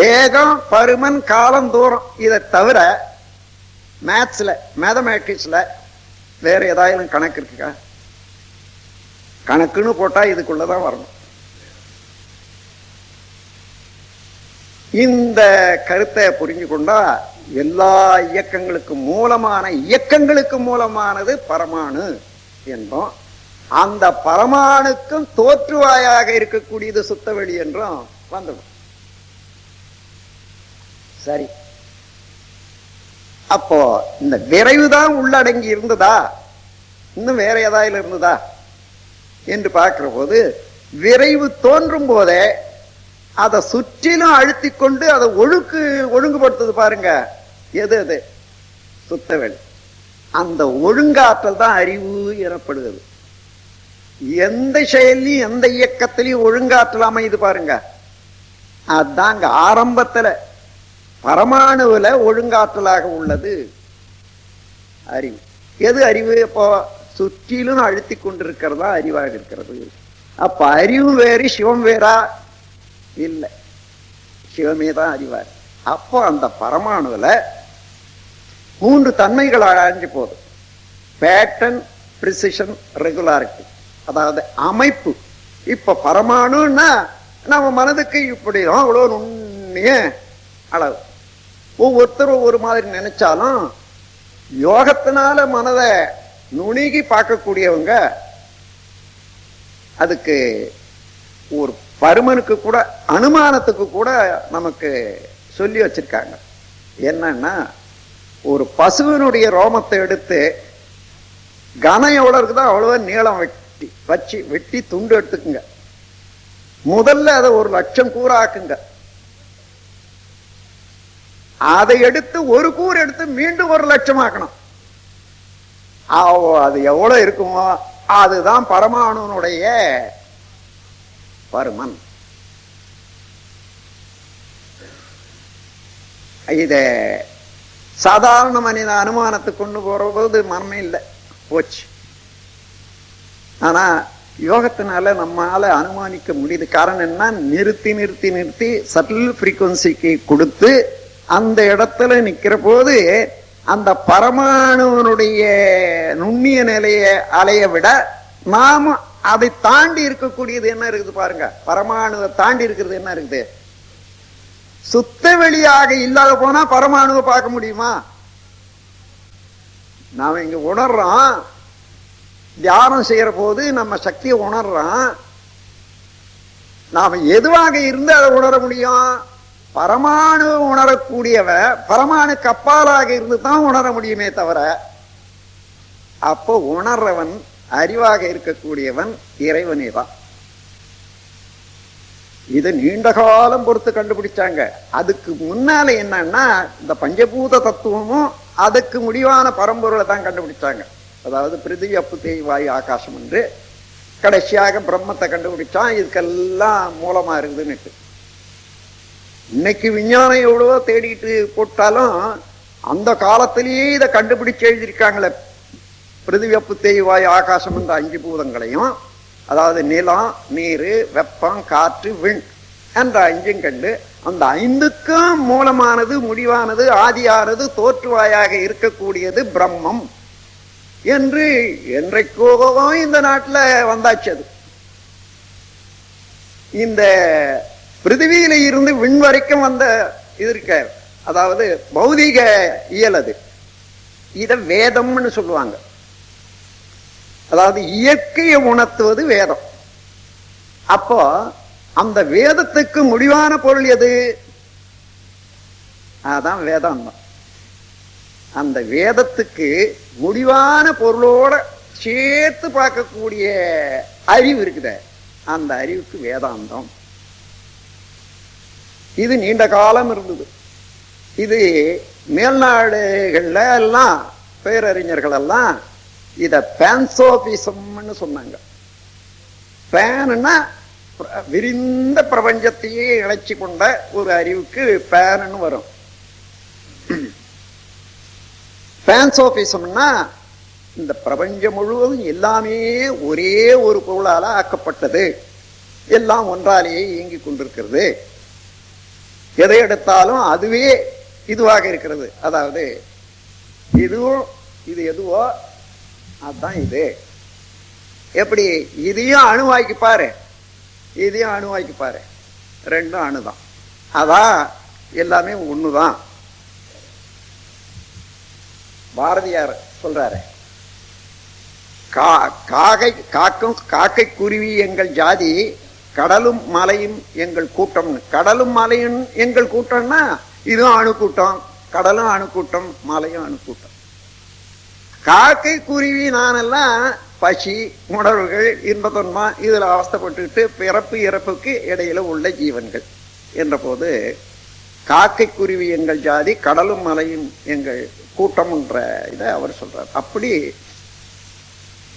வேகம், பருமன், காலம், தூரம் இதை தவிர மேத்ஸ்ல, மேத்தமேட்டிக்ஸ்ல வேற ஏதாவது கணக்கு இருக்குக்கா? கணக்குன்னு போட்டா இதுக்குள்ளதான் வரணும். இந்த கருத்தை புரிஞ்சு கொண்டா எல்லா இயக்கங்களுக்கும் மூலமானது பரமாணு என்போம். அந்த பரமாணுக்கும் தோற்றுவாயாக இருக்கக்கூடியது சுத்தவெளி என்றும் வந்துடும். சரி, அப்போ இந்த விரைவுதான் உள்ளடங்கி இருந்ததா, இன்னும் வேற ஏதாவது இருந்ததா என்று பார்க்கிற போது, விரைவு தோன்றும் போதே அதை சுற்றிலும் அழுத்தி கொண்டு அதை ஒழுங்குபடுத்துது பாருங்க. எது சுத்தவெளி. அந்த ஒழுங்காற்றல் தான் அறிவு எனப்படுகிறது. எந்த செயலையும் எந்த இயக்கத்திலையும் ஒழுங்காற்றல் அமையுது பாருங்க. அதுதாங்க ஆரம்பத்துல பரமாணுல ஒழுங்காற்றலாக உள்ளது அறிவு. எது அறிவு? இப்போ சுற்றிலும் அழுத்தி கொண்டிருக்கிறதா அறிவாக இருக்கிறது. அப்ப அறிவு வேறு, சிவம் வேறா? இல்லை, சிவமே தான் அறிவார். அப்போ அந்த பரமாணுல 3 தன்மைகள் அழிஞ்சு போகுது. பேட்டர்ன், பிரிசிஷன், ரெகுலாரிட்டி, அதாவது அமைப்பு. இப்ப பரமாணுன்னா நம்ம மனதுக்கு இப்படி அவ்வளவு நுண்ணிய அளவு. ஒவ்வொருத்தரும் ஒரு மாதிரி நினைச்சாலும் யோகத்தினால மனதை நுணுகி பார்க்கக்கூடியவங்க அதுக்கு ஒரு பருமனுக்கு கூட, அனுமானத்துக்கு கூட நமக்கு சொல்லி வச்சிருக்காங்க. என்னன்னா, ஒரு பசுவினுடைய ரோமத்தை எடுத்து கனம் எவ்வளவு இருக்குதோ அவ்வளவு நீளம் வெட்டி துண்டு எடுத்துக்குங்க. முதல்ல அதை 1,00,000 கூறு ஆக்குங்க. அதை எடுத்து ஒரு கூறு எடுத்து மீண்டும் 1,00,000 ஆக்கணும். அது எவ்வளவு இருக்குமோ அதுதான் பரமாணுனுடைய பருமன். இத சாதாரண மனித அனுமானத்துக்கு கொண்டு போற போது மனமே இல்லை, போச்சு. ஆனா யோகத்தினால நம்மால அனுமானிக்க முடியுது. காரணம் என்ன? நிறுத்தி நிறுத்தி நிறுத்தி சட்டில் ஃப்ரீக்வன்சிக்கு கொடுத்து அந்த இடத்துல நிக்கிற போது அந்த பரமாணுவனுடைய நுண்ணிய நிலைய அலைய விட நாம அதை தாண்டி இருக்கக்கூடியது என்ன இருக்குது பாருங்க. பரமாணுவை தாண்டி இருக்கிறது என்ன இருக்குது? சுத்த வெளியாக இல்லாத போனா பரமாணுவை பார்க்க முடியுமா? நாம இங்க உணர்றோம், தியானம் செய்யற போது நம்ம சக்தியை உணர்றோம். நாம எதுவாக இருந்து அதை உணர முடியும்? பரமாணு உணரக்கூடியவ பரமாணு கப்பாலாக இருந்து தான் உணர முடியுமே தவிர, அப்போ உணர்றவன் அறிவாக இருக்கக்கூடியவன் இறைவனே தான். இது நீண்ட காலம் பொறுத்து கண்டுபிடிச்சாங்க. அதுக்கு முன்னால என்னன்னா இந்த பஞ்சபூத தத்துவமும் அதுக்கு முடிவான பரம்பொருளை தான் கண்டுபிடிச்சாங்க. அதாவது பிருத்திவி அப்பு தேய் வாயு ஆகாசம் என்று கடைசியாக பிரம்மத்தை கண்டுபிடிச்சான். இதுக்கெல்லாம் மூலமா இருக்குதுன்னு இன்னைக்கு விஞ்ஞானம் எவ்வளவோ தேடிட்டு போட்டாலும் அந்த காலத்திலேயே இதை கண்டுபிடிச்சு எழுதியிருக்காங்களே. பிருத்திவி அப்பு தேய் வாயு ஆகாசம் என்ற 5 பூதங்களையும், அதாவது நிலம், நீர், வெப்பம், காற்று, விண் என்ற 5 கண்டு அந்த 5க்கும் மூலமானது, முடிவானது, ஆதியானது, தோற்றுவாயாக இருக்கக்கூடியது பிரம்மம் என்று என்றைக்கோ இந்த நாட்டில் வந்தாச்சு. அது இந்த பிருத்திவியில இருந்து விண் வரைக்கும் வந்த இது இருக்க, அதாவது பௌதிக இயல். அது இத வேதம்னு சொல்லுவாங்க. அதாவது இயற்கையை உணர்த்துவது வேதம். அப்போ அந்த வேதத்துக்கு முடிவான பொருள் எது? அதான் வேதாந்தம். அந்த வேதத்துக்கு முடிவான பொருளோட சேர்த்து பார்க்கக்கூடிய அறிவு இருக்குத, அந்த அறிவுக்கு வேதாந்தம். இது நீண்ட காலம் இருந்தது. இது மேல்நாடுகள்ல எல்லாம் பேரறிஞர்கள் எல்லாம் இத பேன்சோபிசம்னு சொன்னாங்க. பேன்னா விரிந்த பிரபஞ்சத்தையே இணைச்சி கொண்ட ஒரு அறிவுக்கு பேன்னு வரும். பேன்சோபிசம்னா இந்த பிரபஞ்சம் முழுவதும் எல்லாமே ஒரே ஒரு பொருளால ஆக்கப்பட்டது, எல்லாம் ஒன்றாலேயே இயங்கிக் கொண்டிருக்கிறது, எதை எடுத்தாலும் அதுவே இதுவாக இருக்கிறது. அதாவது இதுவும் இது எதுவோ அதுதான் இது. எப்படி? இதையும் அணுவாக்கி பாரு, இதையும் அணுவாக்கி பாரு, ரெண்டும் அணுதான். அதான் எல்லாமே ஒண்ணுதான். பாரதியார் சொல்றாரு, காக்கை குருவி எங்கள் ஜாதி, கடலும் மலையும் எங்கள் கூட்டம். கடலும் மலையும் எங்கள் கூட்டம்னா இதுவும் அணு கூட்டம், கடலும் அணு கூட்டம், மலையும் அணு கூட்டம். காக்கை குருவி நானெல்லாம் பசி, உணர்வுகள், இன்பத்தொன்மா இதுல அவஸ்தைப்பட்டுட்டு பிறப்பு இறப்புக்கு இடையில உள்ள ஜீவன்கள் என்ற போது காக்கை குருவி எங்கள் ஜாதி, கடலும் மலையும் எங்கள் கூட்டம் என்ற இதை அவர் சொல்றார். அப்படி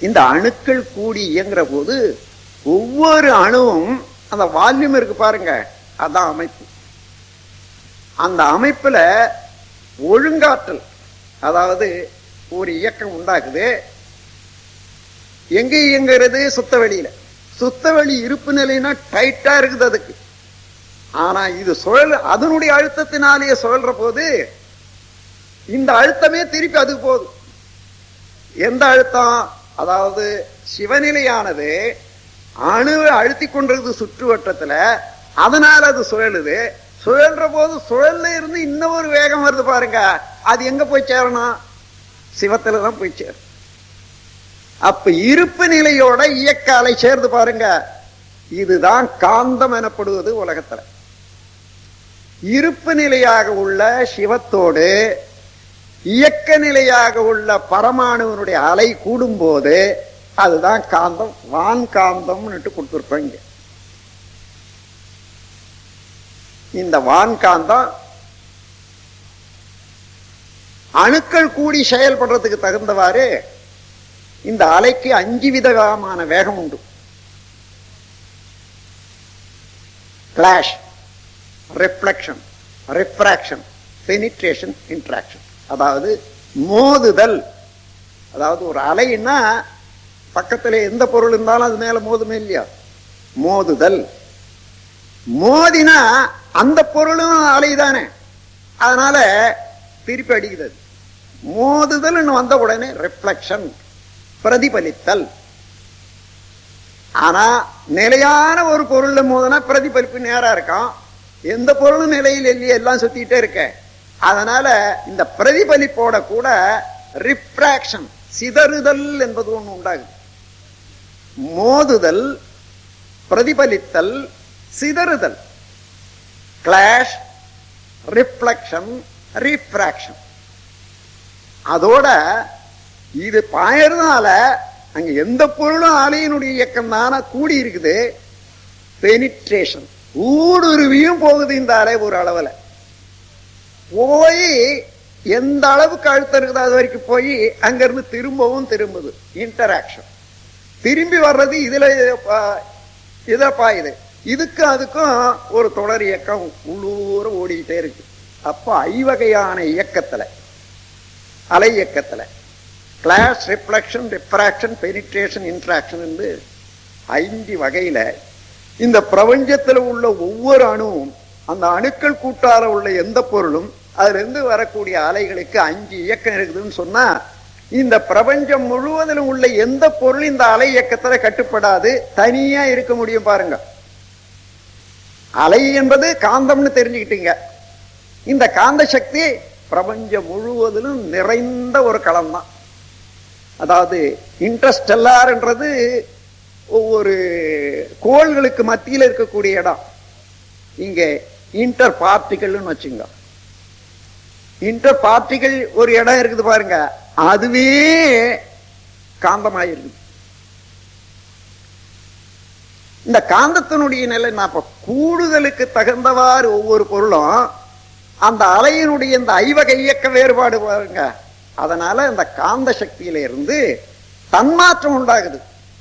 இந்த அணுக்கள் கூடி இயங்குற போது ஒவ்வொரு அணுவும் அந்த வால்யூம் இருக்கு பாருங்க, அதான் அமைப்பு. அந்த அமைப்புல ஒழுங்காற்றல், அதாவது ஒரு இயக்கம் உண்டாக்குது. எங்க இயங்குறது? சுத்த வெளியில. சுத்த வெளி இருப்பு நிலைன்னா டைட்டா இருக்குது அதுக்கு. ஆனா இது சுழல், அதனுடைய அழுத்தத்தினாலேயே சுழல்ற போது இந்த அழுத்தமே திருப்பி அது போகுது. எந்த அழுத்தம்? அதாவது சிவநிலையானது அணுவை அழுத்தி கொண்டிருக்குது சுற்று வட்டத்துல, அதனால அது சுழலுது. சுழல்ற போது சுழல்ல இருந்து இன்னொரு வேகம் வருது பாருங்க, அது எங்க போய் சேரணும்? சிவத்துலதான் போய் சேரும். அப்ப இருப்பு நிலையோட இயக்க அலை சேர்ந்து பாருங்க, இதுதான் காந்தம் எனப்படுவது உலகத்துல. இருப்பு நிலையாக உள்ள சிவத்தோடு இயக்க நிலையாக உள்ள பரமாணுவனுடைய அலை கூடும் போது அதுதான் காந்தம். வான் காந்தம் கொடுத்திருப்போம். இங்க இந்த வான் காந்தம் அணுக்கள் கூடி செயல்படுறதுக்கு தகுந்தவாறு இந்த அலைக்கு 5 விதமான வேகம் உண்டு. Clash, reflection, refraction, penetration, interaction. அதாவது மோதுதல். அதாவது ஒரு அலைன்னா பக்கத்துல எந்த பொருள் இருந்தாலும் அது மேல மோதுமே இல்லையா? மோதுதல். மோதினா அந்த பொருளும் அலைதானே, அதனால திருப்பி அடிக்கிறது. மோதுதல் வந்த உடனே ரிஃப்ளெக்ஷன், பிரதிபலித்தல். ஆனா நிலையான ஒரு பொருள் மோதுனா பிரதிபலிப்பு நேரா இருக்கும். எந்த பொருளும் நிலையில் இல்லையே, எல்லாம் சுத்திட்டே இருக்க. அதனால இந்த பிரதிபலிப்போட கூட ரிஃப்ராக்ஷன், சிதறுதல் என்பது ஒண்ணு உண்டாகுது. மோதுதல், பிரதிபலித்தல், சிதறுதல், கிளாஷ், ரிஃப்ளக்ஷன், ரிஃப்ராக்ஷன். அதோட இது பாயறதுனால அங்க எந்த பொருளும் அலையினுடைய இயக்கம் தானே கூடி இருக்குது. பெனிட்ரேஷன், ஊடுருவியும் போகுது இந்த அலை. ஒரு அளவுல போய் எந்த அளவுக்கு அழுத்தம் இருக்குது அது வரைக்கும் போய் அங்கிருந்து திரும்பவும் திரும்புது. இன்டராக்ஷன் திரும்பி வர்றது இதுல பாயுது. இதுக்கு அதுக்கும் ஒரு தொடர் இயக்கம் உள்ளூர ஓடிக்கிட்டே இருக்கு. அப்ப ஐவகையான இயக்கத்துல, அலை இயக்கத்துல clash, reflection, refraction, penetration, interaction என்று 5 வகையில இந்த பிரபஞ்சத்துல உள்ள ஒவ்வொரு அணுவும், அந்த அணுக்கள் கூட்டால உள்ள எந்த பொருளும், அதுல இருந்து வரக்கூடிய அலைகளுக்கு 5 இயக்கம் இருக்குதுன்னு சொன்னா, இந்த பிரபஞ்சம் முழுவதிலும் உள்ள எந்த பொருள் இந்த அலை இயக்கத்துல கட்டுப்படாது, தனியா இருக்க முடியும். பாருங்க, அலை என்பது காந்தம்னு தெரிஞ்சுக்கிட்டீங்க. இந்த காந்த சக்தி பிரபஞ்சம் முழுவதிலும் நிறைந்த ஒரு களம் தான். அதாவது இன்டர்ஸ்டெல்லார்ன்றது ஒவ்வொரு கோள்களுக்கு மத்தியில் இருக்கக்கூடிய இடம். இங்க இன்டர் பார்ட்டிகள்னு வச்சுங்க. இன்டர் பார்ட்டிகள் ஒரு இடம் இருக்குது பாருங்க, அதுவே காந்தமாயிருக்கு. இந்த காந்தத்தினுடைய நிலை நான் கூடுதலுக்கு தகுந்தவாறு ஒவ்வொரு பொருளும் அந்த அலையினுடைய இந்த ஐவகை இயக்க வேறுபாடு பாருங்க. அதனால இந்த காந்த சக்தியில இருந்து தன்மாற்றம் உண்டாகுது.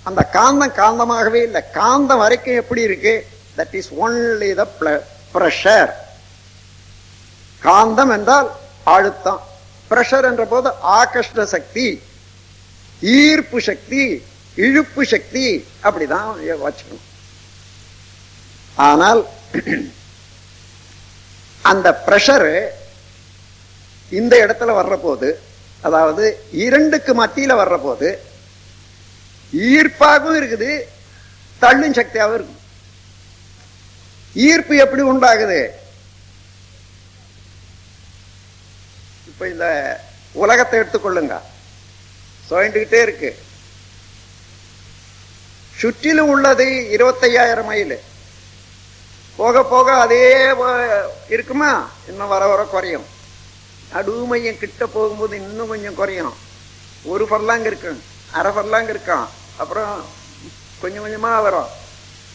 அந்த காந்தம் காந்தமாகவே இல்லை. காந்தம் வரைக்கும் எப்படி இருக்கு? That is only the pressure. காந்தம் என்றால் அழுத்தம், பிரஷர் என்ற போது ஆகர்ஷண சக்தி, ஈர்ப்பு சக்தி, இழுப்பு சக்தி, அப்படிதான் வச்சுக்கணும். ஆனால் அந்த பிரஷர் இந்த இடத்துல வர்ற போது, அதாவது இரண்டுக்கு மத்தியில வர்ற போது ஈர்ப்பாகவும் இருக்குது, தள்ளும் சக்தியாகவும் இருக்கு. ஈர்ப்பு எப்படி உண்டாகுது? இப்ப இந்த உலகத்தை எடுத்துக்கொள்ளுங்க, சுழண்டுகிட்டே இருக்கு. சுற்றிலும் உள்ளது 25,000 மைல். போக போக அதே இருக்குமா? இன்னும் வர வர குறையும். நடுமையம் கிட்ட போகும்போது இன்னும் கொஞ்சம் குறையும். 1 ஃபர்லாங் இருக்கு, 1/2 ஃபர்லாங் இருக்கும், அப்புறம் கொஞ்சம் கொஞ்சமா வரும்.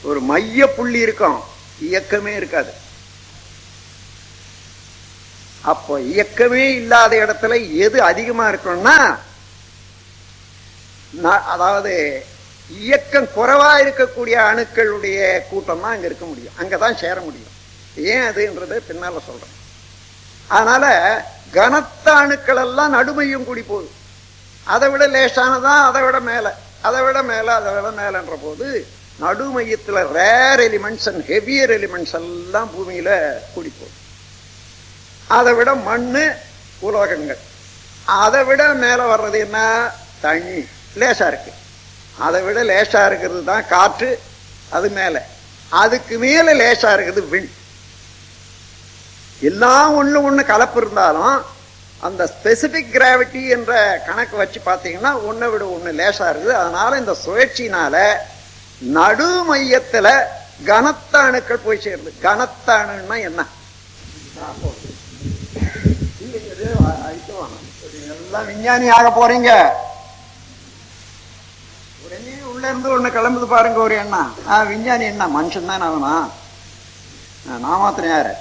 ஒரு மைய புள்ளி இருக்கும், இயக்கமே இருக்காது. அப்போ இயக்கமே இல்லாத இடத்துல எது அதிகமா இருக்கணும்னா, அதாவது இயக்கம் குறைவா இருக்கக்கூடிய அணுக்களுடைய கூட்டம் தான் அங்க இருக்க முடியும், அங்கதான் சேர முடியும். ஏன் அதுன்றது பின்னால சொல்றேன். அதனால கனத்த அணுக்கள் எல்லாம் நடுமையும் கூடி போகுது. அதை விட லேசானதான் அதை விட மேல, அதை விட மேல, அதை விட மேலன்ற போது நடுமையத்துல rare elements and heavier elements எல்லாம் பூமியில கூடி போகுது. அதை விட மண்ணு, உலோகங்கள். அதை விட மேல வர்றது என்ன? தண்ணி, லேசா இருக்கு. அதை விட லேசா இருக்கிறது தான் காற்று, அது மேல. அதுக்கு மேல லேசா இருக்குது விண். எல்லாம் ஒண்ணு கலப்பு இருந்தாலும் அந்த ஸ்பெசிபிக் கிராவிட்டி என்ற கணக்கு வச்சு பார்த்தீங்கன்னா ஒன்னை விட ஒண்ணு லேசா இருக்குது. அதனால இந்த சுழற்சினால நடு மையத்துல கனத்த அணுக்கள் போய் சேருது. கனத்த அணுன்னா என்ன? எல்லாம் விஞ்ஞானி ஆக போறீங்க. உடனே உள்ள இருந்து ஒண்ணு கிளம்புது பாருங்க ஒரு எண்ணம். விஞ்ஞானி என்ன மனுஷன் தான் ஆகணும், நான் மாத்திரம் யாரு?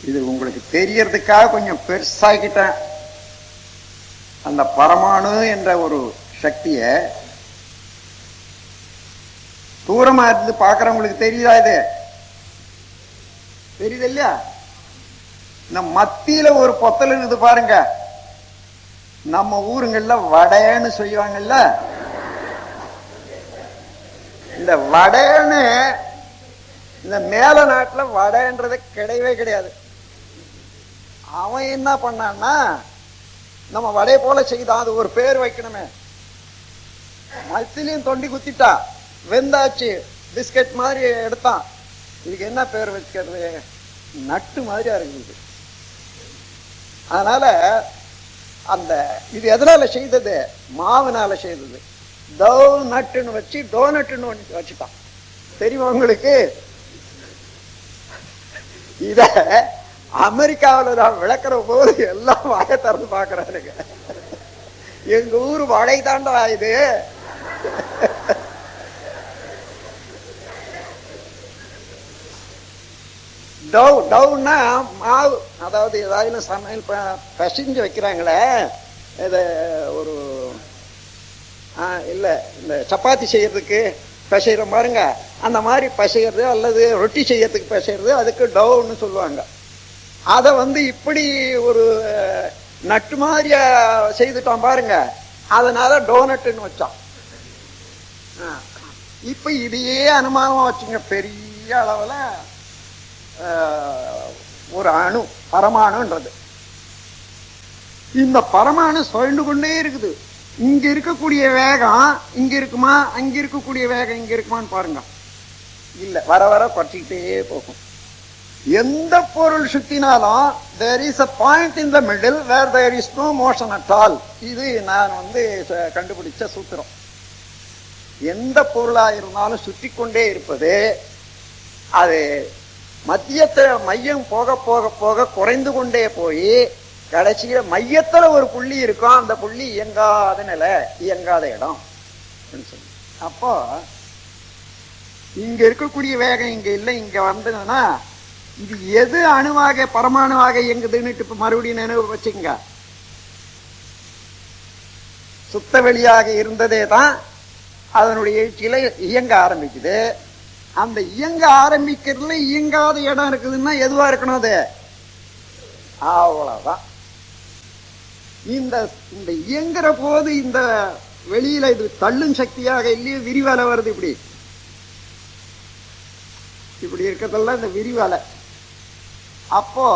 இது உங்களுக்கு தெரியறதுக்காக கொஞ்சம் பெருசாக்கிட்டேன். அந்த பரமாணு என்ற ஒரு சக்திய தூரமா இருந்து பாக்குறவங்களுக்கு தெரியுதா? இது தெரியுது இல்லையா? இந்த மத்தியில ஒரு பொத்தல் இருக்குது பாருங்க. நம்ம ஊருங்கள்ல வடைன்னு சொல்லுவாங்கல்ல. இந்த வடைன்னு இந்த மேல நாட்டுல வடைன்றது கிடையவே கிடையாது. அவன் என்ன பண்ணான்னா, நம்ம வடைய போல செய்தான், அது ஒரு பேர் வைக்கணுமே. மத்திலையும் தொண்டி குத்திட்டா, வெந்தாச்சு, பிஸ்கட் மாதிரி எடுத்தான். இதுக்கு என்ன பேர் வச்சுக்கிறது? நட்டு மாதிரியா இருக்குது. அதனால அந்த இது எதனால செய்தது? மாவுனால செய்தது. டோ நட்டுன்னு வச்சு டோனட்டுன்னு வச்சுட்டான். தெரியுமா உங்களுக்கு? இத அமெரிக்காவில் நான் விளக்குற போது எல்லாம் வாய திறந்து பாக்குறானுங்க. எங்க ஊரு வடை தாண்டா இது. டவுன்னா மாவு, அதாவது ஏதாவது சமையல் பசிஞ்சு வைக்கிறாங்களே, இது ஒரு இல்ல இந்த சப்பாத்தி செய்யறதுக்கு பசைகிற பாருங்க, அந்த மாதிரி பசைகிறது அல்லது ரொட்டி செய்யறதுக்கு பசைகிறது, அதுக்கு டவுன்னு சொல்லுவாங்க. அதை இப்படி ஒரு நட்டு மாதிரியா செய்துட்டான் பாருங்க, அதனால டோனட்டுன்னு வச்சான். இப்ப இதையே அனுமானமா வச்சுங்க, பெரிய அளவுல ஒரு அணு பரமாணுன்றது. இந்த பரமாணு சுழண்டு கொண்டே இருக்குது. இங்க இருக்கக்கூடிய வேகம் இங்க இருக்குமா, அங்க இருக்கக்கூடிய வேகம் இங்க இருக்குமான்னு பாருங்க. இல்ல, வர வர குறைச்சிக்கிட்டே போகும். எந்த பொருள் சுத்தினாலும் there is a point in the middle where there is no motion at all. இது நான் கண்டுபிடிச்ச சூத்திரம். எந்த பொருளா இருந்தாலும் சுற்றி கொண்டே இருப்பது, அது மத்தியத்துல மையம் போக போக போக குறைந்து கொண்டே போய் கடைசியில மையத்துல ஒரு புள்ளி இருக்கும். அந்த புள்ளி இயங்காத நிலை, இயங்காத இடம். அப்போ இங்க இருக்கக்கூடிய வேகம் இங்க இல்லை, இங்க வந்ததுன்னா இது எது அணுவாக பரமாணுவாக இயங்குதுன்னு இப்ப மறுபடியும் நினைவு வச்சுக்கங்க. சுத்த வெளியாக இருந்ததே தான் அதனுடைய எழுச்சியில இயங்க ஆரம்பிக்குது. அந்த இயங்க ஆரம்பிக்கிறதுல இயங்காத இடம் இருக்குதுன்னா எதுவா இருக்கணும்? அது அவ்வளவுதான். இந்த இயங்குற போது இந்த வெளியில இது தள்ளும் சக்தியாக இல்லையே விரிவலை வருது. இப்படி இப்படி இருக்கிறதெல்லாம் இந்த விரிவலை. அப்போ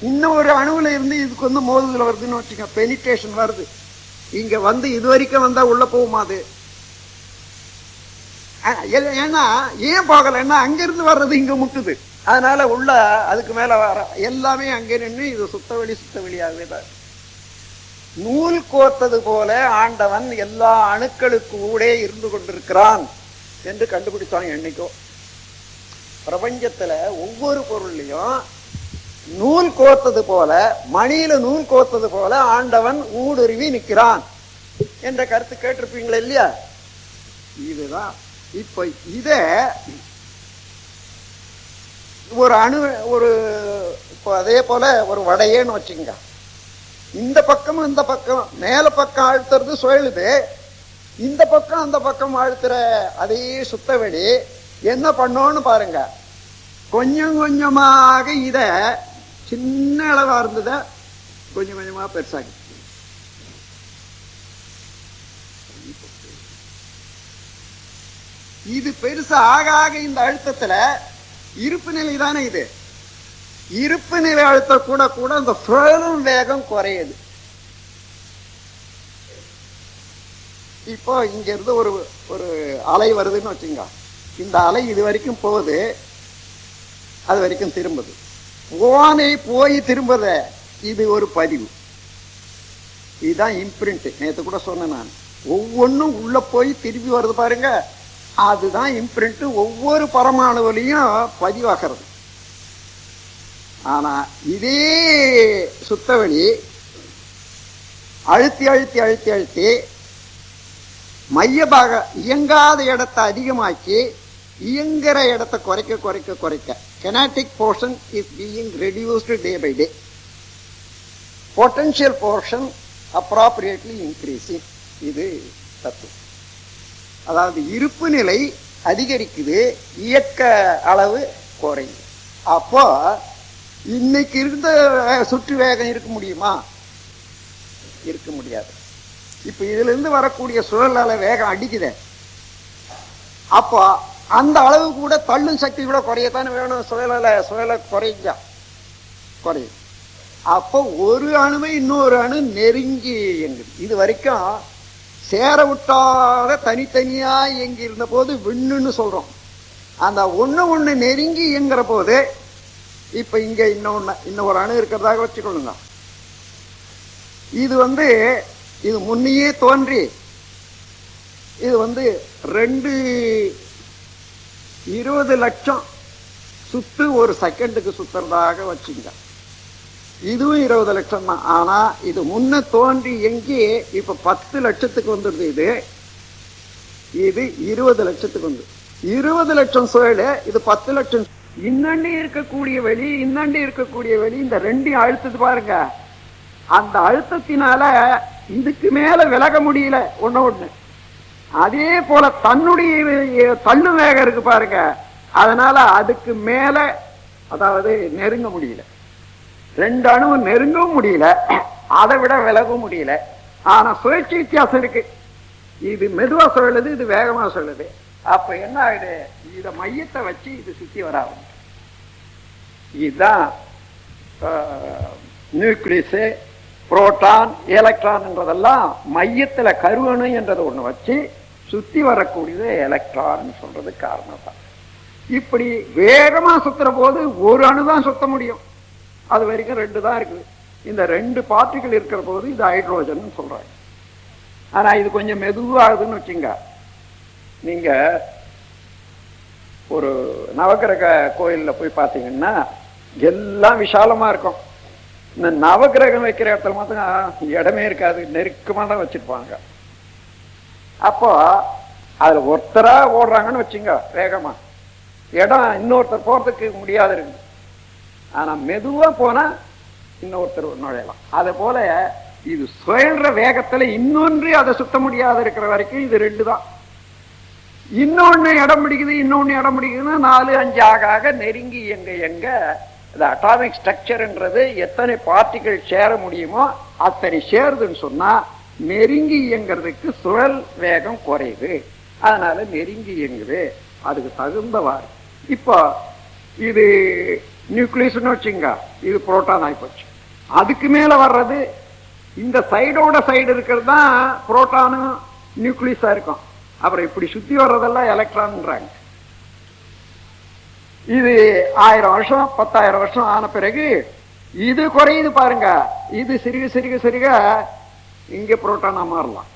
இன்னொரு அணுவுல இருந்து இதுக்கு மோதுதல் வருதுன்னு வச்சுக்க, பெனிட்ரேஷன் வருது. இங்க இது வரைக்கும் வந்தா உள்ள போகுமா? அது ஏன்னா ஏன் போகலன்னா அங்கிருந்து வர்றது இங்க முட்டுது. அதனால உள்ள அதுக்கு மேல வர எல்லாமே அங்கே நின்று இது சுத்த வெளியாகவே தான். நூல் கோர்த்தது போல ஆண்டவன் எல்லா அணுக்களுக்கு ஊடே இருந்து கொண்டிருக்கிறான் என்று கண்டுபிடிச்சான். என்னைக்கோ பிரபஞ்சத்துல ஒவ்வொரு பொருள்லையும் நூல் கோர்த்தது போல, மணியில நூல் கோர்த்தது போல ஆண்டவன் ஊடுருவி நிற்கிறான் என்ற கருத்து கேட்டிருப்பீங்களா இல்லையா? இதுதான். இப்ப இத ஒரு அணு ஒரு அதே போல ஒரு வடையேன்னு வச்சுங்க. இந்த பக்கமும் இந்த பக்கம் மேல பக்கம் அழுத்துறது சுழலுது, இந்த பக்கம் அந்த பக்கம் அழுத்துற அதே சுத்தவெளி என்ன பண்ணோன்னு பாருங்க. கொஞ்சம் கொஞ்சமாக இத சின்ன அளவா இருந்தத கொஞ்சம் கொஞ்சமா பெருசாகி இது பெருசா ஆக ஆக இந்த அழுத்தத்துல இருப்பு நிலை தானே இது. இருப்பு நிலை அழுத்த கூட கூட இந்த சுழலும் வேகம் குறையுது. இப்போ இங்க இருந்து ஒரு ஒரு அலை வருதுன்னு வச்சுங்க. இந்த அலை இது வரைக்கும் போகுது, அது வரைக்கும் திரும்புது. போய் திரும்புத இது ஒரு பதிவு. இதுதான் இம்பிரிண்ட். நேற்று கூட சொன்னேன் நான். ஒவ்வொன்னும் உள்ள போய் திரும்பி வருது பாருங்க, அதுதான் இம்பிரிண்ட். ஒவ்வொரு பரமாணுவிலையும் பதிவாகிறது. ஆனா இதே சுத்தவெளி அழுத்தி அழுத்தி அழுத்தி அழுத்தி மையபாக இயங்காத இடத்தை அதிகமாக்கி இயங்குற இடத்தை குறைக்க குறைக்க குறைக்க kinetic portion is being reduced day by day. Potential portion appropriately increasing. இது தத்துவம். அதாவது இருப்பு நிலை அதிகரிக்குது, இயக்க அளவு குறையுது. அப்போ இன்னைக்கு இருந்த சுற்று வேகம் இருக்க முடியுமா? இருக்க முடியாது. இப்ப இதுல இருந்து வரக்கூடிய சுழலால வேகம் அடிக்குது. அப்போ அந்த அளவு கூட தள்ளும் சக்தி கூட குறையத்தானே வேணும். சுழல குறைஞ்சா குறையும். அப்போ ஒரு அணுவை இன்னொரு அணு நெருங்கி இயங்குது. இது வரைக்கும் சேர விட்டாக தனித்தனியா இயங்கி இருந்த போது விண்ணுன்னு சொல்றோம். அந்த ஒண்ணு நெருங்கி இயங்குற போது இப்ப இங்க இன்னொரு அணு இருக்கிறதாக வச்சுக்கொள்ளுங்க. இது இது முன்னையே தோன்றி இது 20 லட்சம் சுத்து ஒரு செகண்டுக்கு சுத்துறதாக வச்சுங்க. இதுவும் 20 லட்சம் தான். ஆனா இது முன்ன தோன்றி எங்கே இப்ப 10 லட்சத்துக்கு வந்துடுது. இது 20 லட்சத்துக்கு வந்து 20 லட்சம் சுழல், இது 10 லட்சம். இன்னண்டி இருக்கக்கூடிய வெளி இந்த ரெண்டையும் அழுத்தது பாருங்க. அந்த அழுத்தத்தினால இதுக்கு மேல விலக முடியல ஒண்ணு. அதே போல தன்னுடைய தள்ளு வேகம் இருக்கு பாருங்க, அதனால அதுக்கு மேல அதாவது நெருங்க முடியல. 2 அணுவும் நெருங்கவும் முடியல, அதை விட விலகவும் முடியல. ஆனா சுழற்சி வித்தியாசம் இருக்கு. இது மெதுவா சொல்லுது, இது வேகமா சொல்லுது. அப்ப என்ன ஆகுது, இத மையத்தை வச்சு இது சுத்தி வராது. இதுதான் நியூக்ளியஸ், புரோட்டான், எலக்ட்ரான்ன்றதெல்லாம் மையத்துல கருவணு என்றது ஒண்ணு வச்சு சுத்தி வரக்கூடியது எலக்ட்ரான் சொல்றது காரணம் தான். இப்படி வேகமா சுத்துற போது ஒரு அணுதான் சுத்த முடியும். அது வரைக்கும் 2 தான் இருக்குது. இந்த 2 பார்ட்டிகள் இருக்கிற போது இது ஹைட்ரோஜன் சொல்றாங்க. ஆனா இது கொஞ்சம் மெதுவாகுதுன்னு வச்சுங்க. நீங்க ஒரு நவகிரக கோயில்ல போய் பார்த்தீங்கன்னா எல்லாம் விசாலமா இருக்கும். இந்த நவகிரகம் வைக்கிற இடத்துல மாத்திரம் இடமே இருக்காது, நெருக்கமா தான் வச்சிருப்பாங்க. அப்போ அதுல ஒருத்தரா ஓடுறாங்கன்னு வச்சுங்க, வேகமா இடம் இன்னொருத்தர் போறதுக்கு முடியாது இருக்கு. ஆனா மெதுவா போனா இன்னொருத்தர் நுழையலாம். அதே போல இது சுழல்ற வேகத்துல இன்னொன்று அதை சுத்த முடியாது இருக்கிற வரைக்கும் இது 2 தான். இன்னொன்னு இடம் பிடிக்குதுன்னா 4, 5 ஆக நெருங்கி எங்க இந்த அட்டாமிக் ஸ்ட்ரக்சர்ன்றது எத்தனை பார்ட்டிகள் சேர முடியுமோ அத்தனை சேருதுன்னு சொன்னா நெருங்கி இயங்கிறதுக்கு சுழல் வேகம் குறையுது. அதனால நெருங்கி இயங்குது. அதுக்கு தகுந்தவாறு இப்போ இது நியூக்ளியஸ்னு வச்சுங்க, இது புரோட்டான் ஆயிப்போச்சு. அதுக்கு மேல வர்றது இந்த சைடோட சைடு இருக்கிறது தான் புரோட்டானும் நியூக்ளியஸா இருக்கும். அப்புறம் இப்படி சுத்தி வர்றதெல்லாம் எலக்ட்ரான்ன்றாங்க. இது 1000 வருஷம் 10,000 வருஷம் ஆன பிறகு இது குறையுது பாருங்க. இது சிறுக இங்க புரோட்டானா மாறலாம்.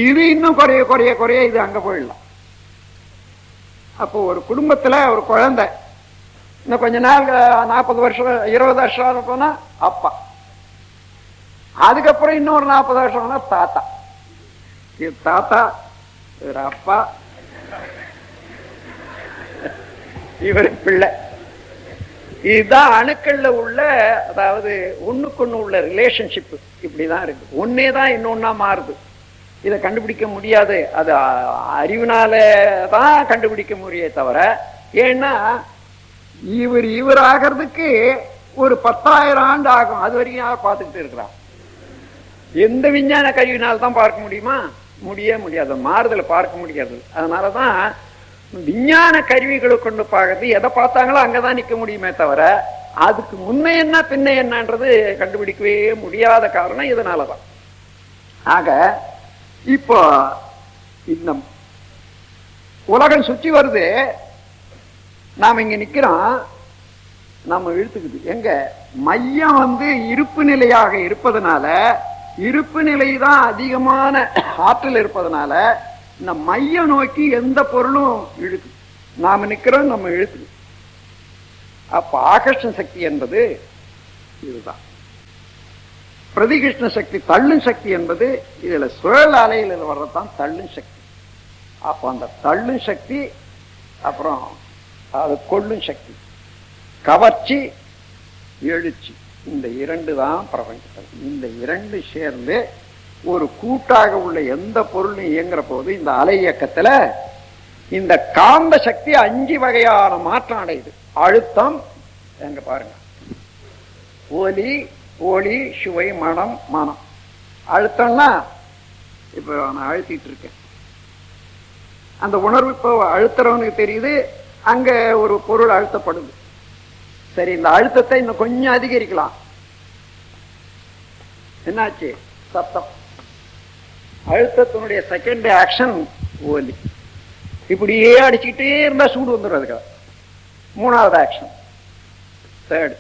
இது இன்னும் குறைய இது அங்க போயிடலாம். அப்போ ஒரு குடும்பத்துல ஒரு குழந்தை இன்னும் கொஞ்ச நாள் 40 வருஷம் 20 வருஷம் போனா அப்பா, அதுக்கப்புறம் இன்னொரு 40 வருஷம்னா தாத்தா. இது தாத்தா, இவர் அப்பா, இவர் பிள்ளை. இதுதான் அணுக்கள்ல உள்ள, அதாவது ஒண்ணுக்கொண்ணு உள்ள ரிலேஷன்ஷிப் இப்படிதான் இருக்கு. ஒன்னே தான் இன்னொன்னா மாறுது. இதை கண்டுபிடிக்க முடியாது, அது அறிவினால தான் கண்டுபிடிக்க முடியே தவிர. ஏன்னா இவர் ஆகிறதுக்கு ஒரு 10,000 ஆண்டு ஆகும். அது வரைக்கும் யாரும் பார்த்துக்கிட்டு இருக்கிறான். எந்த விஞ்ஞான கருவினால் தான் பார்க்க முடியுமா? முடியாது. மாறுதலை பார்க்க முடியாது. அதனாலதான் விஞ்ஞான கருவிகளை கொண்டு பார்க்கறது, எதை பார்த்தாங்களோ அங்கதான் நிக்க முடியுமே தவிர அதுக்கு முன்ன என்ன பின்ன என்னன்றது கண்டுபிடிக்கவே முடியாத காரணம் இதனாலதான். ஆக இப்போ இந்த உலகம் சுற்றி வருது, நாம இங்க நிக்கிறோம், நம்ம இழுத்துக்குது. எங்க மையம் இருப்பு நிலையாக இருப்பதனால, இருப்பு நிலை தான் அதிகமான ஆற்றல் இருப்பதனால இந்த மையம் நோக்கி எந்த பொருளும் இழுக்கு. நாம நிக்கிறோம், நம்ம இழுத்துக்கு. அப்ப ஆகர்ஷண சக்தி என்பது இதுதான். பிரதிகிருஷ்ண சக்தி, தள்ளும் சக்தி என்பது இதுல சுழல் அலையில வர்றதுதான் தள்ளும் சக்தி. அப்ப அந்த தள்ளும் சக்தி, அப்புறம் அது கொள்ளும் சக்தி, கவர்ச்சி, எழுச்சி, இந்த 2 தான் பிரபஞ்சம். இந்த 2 சேர்ந்து ஒரு கூட்டாக உள்ள எந்த பொருளும் இயங்குற போது இந்த அலை இயக்கத்துல இந்த காந்த சக்தி 5 வகையான மாற்றம் அடையுது. அழுத்தம், எங்க பாருங்க, ஒலி, ஒளி, சுவை, மனம், மனம். அழுத்தம்னா இப்ப நான் அழுத்திட்டு இருக்கேன், அந்த உணர்வு இப்போ அழுத்துறவனுக்கு தெரியுது, அங்க ஒரு பொருள் அழுத்தப்படுது. சரி, இந்த அழுத்தத்தை இன்னும் கொஞ்சம் அதிகரிக்கலாம். என்னாச்சு? சத்தம். அழுத்தத்தினுடைய செகண்ட் ஆக்ஷன் ஒலி. இப்படியே அடிச்சுக்கிட்டே இருந்தா சூடு வந்துடும். அதுக்காக 3வது ஆக்ஷன், தேர்ட்.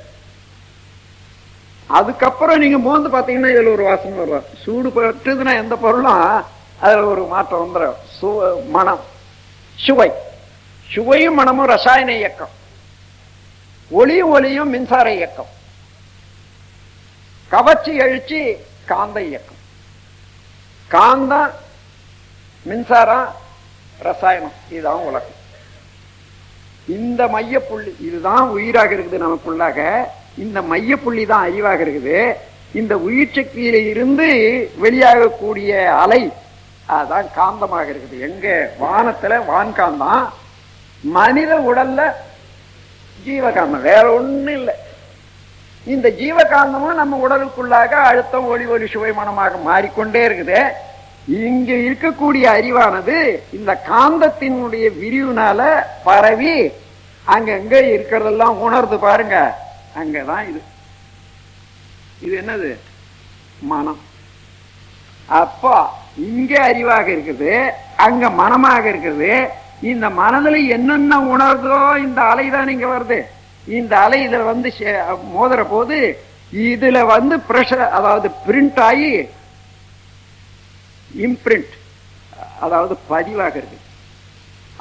அதுக்கப்புறம் நீங்க மோந்து பாத்தீங்கன்னா இதுல ஒரு வாசனை வரும். சூடு பட்டுதுன்னா எந்த பொருளும் அதுல ஒரு மாற்றம் வந்துடும். மனம், சுவை, சுவையும் மனமும் ரசாயன இயக்கம், ஒளியும் மின்சார இயக்கம், கவர்ச்சி எழுச்சி காந்த இயக்கம். காந்தம், மின்சாரம், ரசாயனம், இதுதான் உலகம். இந்த மையப்புள்ளி இதுதான் உயிராக இருக்குது நமக்குள்ளாக. இந்த மையப்புள்ளி தான் அறிவாக இருக்குது. இந்த உயிர் சக்தியில இருந்து வெளியாகக்கூடிய அலை அதான் காந்தமாக இருக்குது. எங்க வானத்துல வான்காந்தம், மனித உடல்ல ஜீவகாந்தம், வேற ஒண்ணும் இல்லை. இந்த ஜீவகாந்தமும் நம்ம உடலுக்குள்ளாக அழுத்தம், ஒளி சுவை மனமாக மாறிக்கொண்டே இருக்குது. இங்க இருக்கக்கூடிய அறிவானது இந்த காந்தத்தினுடைய விரிவுனால பரவி அங்கங்க இருக்கிறதெல்லாம் உணர்ந்து பாருங்க. அங்கதான் இது என்னது? மனம். அப்போ இங்க அறிவாக இருக்குது, அங்க மனமாக இருக்குது. இந்த மனதுல என்னென்ன உணர்தோ இந்த அலை தான் இங்க வருது. இந்த அலை இதுல வந்து மோதுற போது இதுல வந்து பிரஷர், அதாவது பிரிண்ட் ஆகி இம்பிரிண்ட், அதாவது பதிவாக இருக்கு.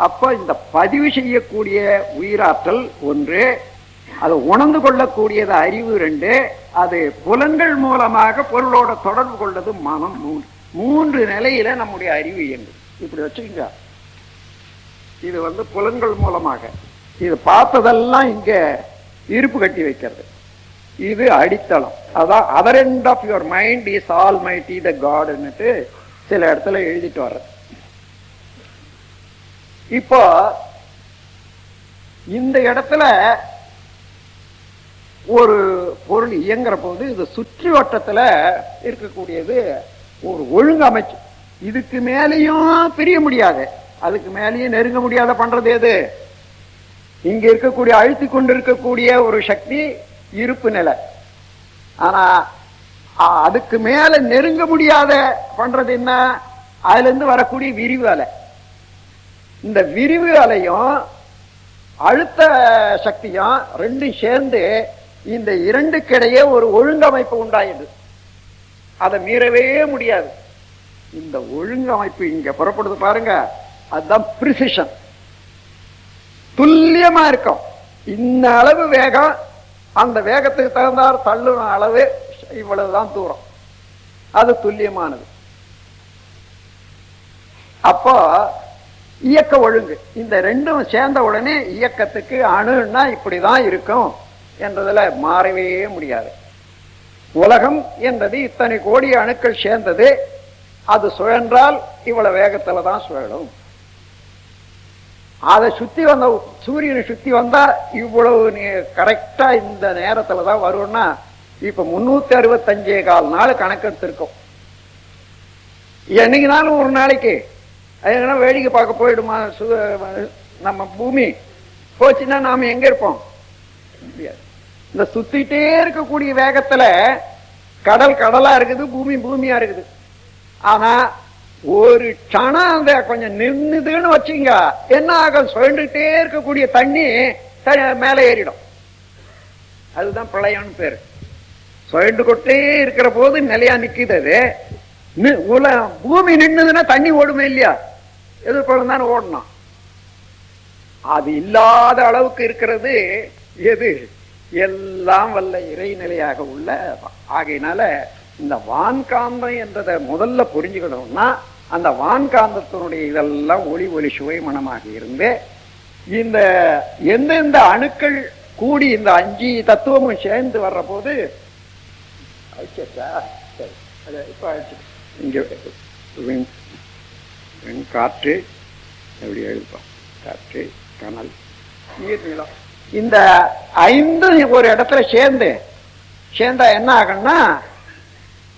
அப்ப இந்த பதிவு செய்யக்கூடிய உயிராற்றல் ஒன்று, அதை உணர்ந்து கொள்ளக்கூடியது அறிவு ரெண்டு, அது புலன்கள் மூலமாக பொருளோட தொடர்பு கொள்வது மனம் மூன்று. மூன்று நிலையில நம்முடைய அறிவு இயங்கு. இப்படி வச்சுக்கோங்க. இது வந்து புலன்கள் மூலமாக இது பார்த்ததெல்லாம் இங்க இருப்பு கட்டி வைக்கிறது. இது அடித்தளம். அதான் other end of your mind is almighty the காட்னுட்டு சில இடத்துல எழுதிட்டு வர்ற. இப்போ இந்த இடத்துல ஒரு பொருள் இயங்குற போது இது சுற்றி வட்டத்துல இருக்கக்கூடியது ஒரு ஒழுங்கமைச்சு. இதுக்கு மேலேயும் பிரிய முடியாது, அதுக்கு மேலேயும் நெருங்க முடியாத பண்றது எது? இங்க இருக்கக்கூடிய அழுத்தி கொண்டிருக்கக்கூடிய ஒரு சக்தி இருப்பு நிலை. ஆனா அதுக்கு மேல நெருங்க முடியாத பண்றது என்ன? அதுல இருந்து வரக்கூடிய விரிவு அலை. இந்த விரிவு அலையும் அழுத்த சக்தியும் ரெண்டும் சேர்ந்து இந்த இரண்டுக்கிடையே ஒரு ஒழுங்கமைப்பு உண்டாயிடுது. அதை மீறவே முடியாது. இந்த ஒழுங்கமைப்பு இங்க புறப்படுது பாருங்க, அதுதான் பிரிசிஷன். துல்லியமா இருக்கும். இந்த அளவு வேகம், அந்த வேகத்துக்கு தகுந்தார் தள்ளுன அளவு இவ்வளவுதான் தூரம், அது துல்லியமானது. அப்போ இயக்க ஒழுங்கு, இந்த ரெண்டும் சேர்ந்த உடனே இயக்கத்துக்கு அணுன்னா இப்படிதான் இருக்கும் என்றதுல மாறவே முடியாது. உலகம் என்றது இத்தனை கோடி அணுக்கள் சேர்ந்தது. அது சுழன்றால் இவ்வளவு வேகத்துல தான் சுழலும். அதை சுத்தி வந்த சூரியனை சுத்தி வந்தா இவ்வளவு கரெக்டா இந்த நேரத்துலதான் வரும்னா இப்ப 365 நாள் கணக்கெடுத்திருக்கோம். என்னைக்குனாலும் ஒரு நாளைக்கு வேடிக்கை பார்க்க போயிடுமா நம்ம பூமி? போச்சுன்னா நாம எங்க இருப்போம்? இந்த சுத்திட்டே இருக்கக்கூடிய வேகத்துல கடல் கடலா இருக்குது, பூமி பூமியா இருக்குது. ஆனா ஒரு சனம் அந்த கொஞ்சம் நின்னுதுன்னு வச்சுங்க, என்ன ஆகும்? சுழண்டுட்டே இருக்கக்கூடிய தண்ணி மேல ஏறிடும். அதுதான் பிரளயம்னு பேரு. சுழண்டு கொட்டே இருக்கிற போது நிலையா நிக்குது. அது பூமி நின்னுதுன்னா தண்ணி ஓடுமே இல்லையா? எதிர்ப்புறம் தானே ஓடணும். அது இல்லாத அளவுக்கு இருக்கிறது எது? எல்லாம் வல்ல இறைநிலையாக உள்ள. ஆகையினால இந்த வான்காந்தம் என்றதை முதல்ல புரிஞ்சுக்கணும்னா, அந்த வான்காந்தத்தினுடைய இதெல்லாம் ஒளி சுவை மனமாக இருந்து இந்த எந்தெந்த அணுக்கள் கூடி இந்த 5 தத்துவமும் சேர்ந்து வர்ற போது இங்க காற்று எப்படி எழுதுப்போம்? காற்று, கனல், நீர், நிலம், இந்த 5 ஒரு இடத்துல சேர்ந்தா என்ன ஆகும்னா,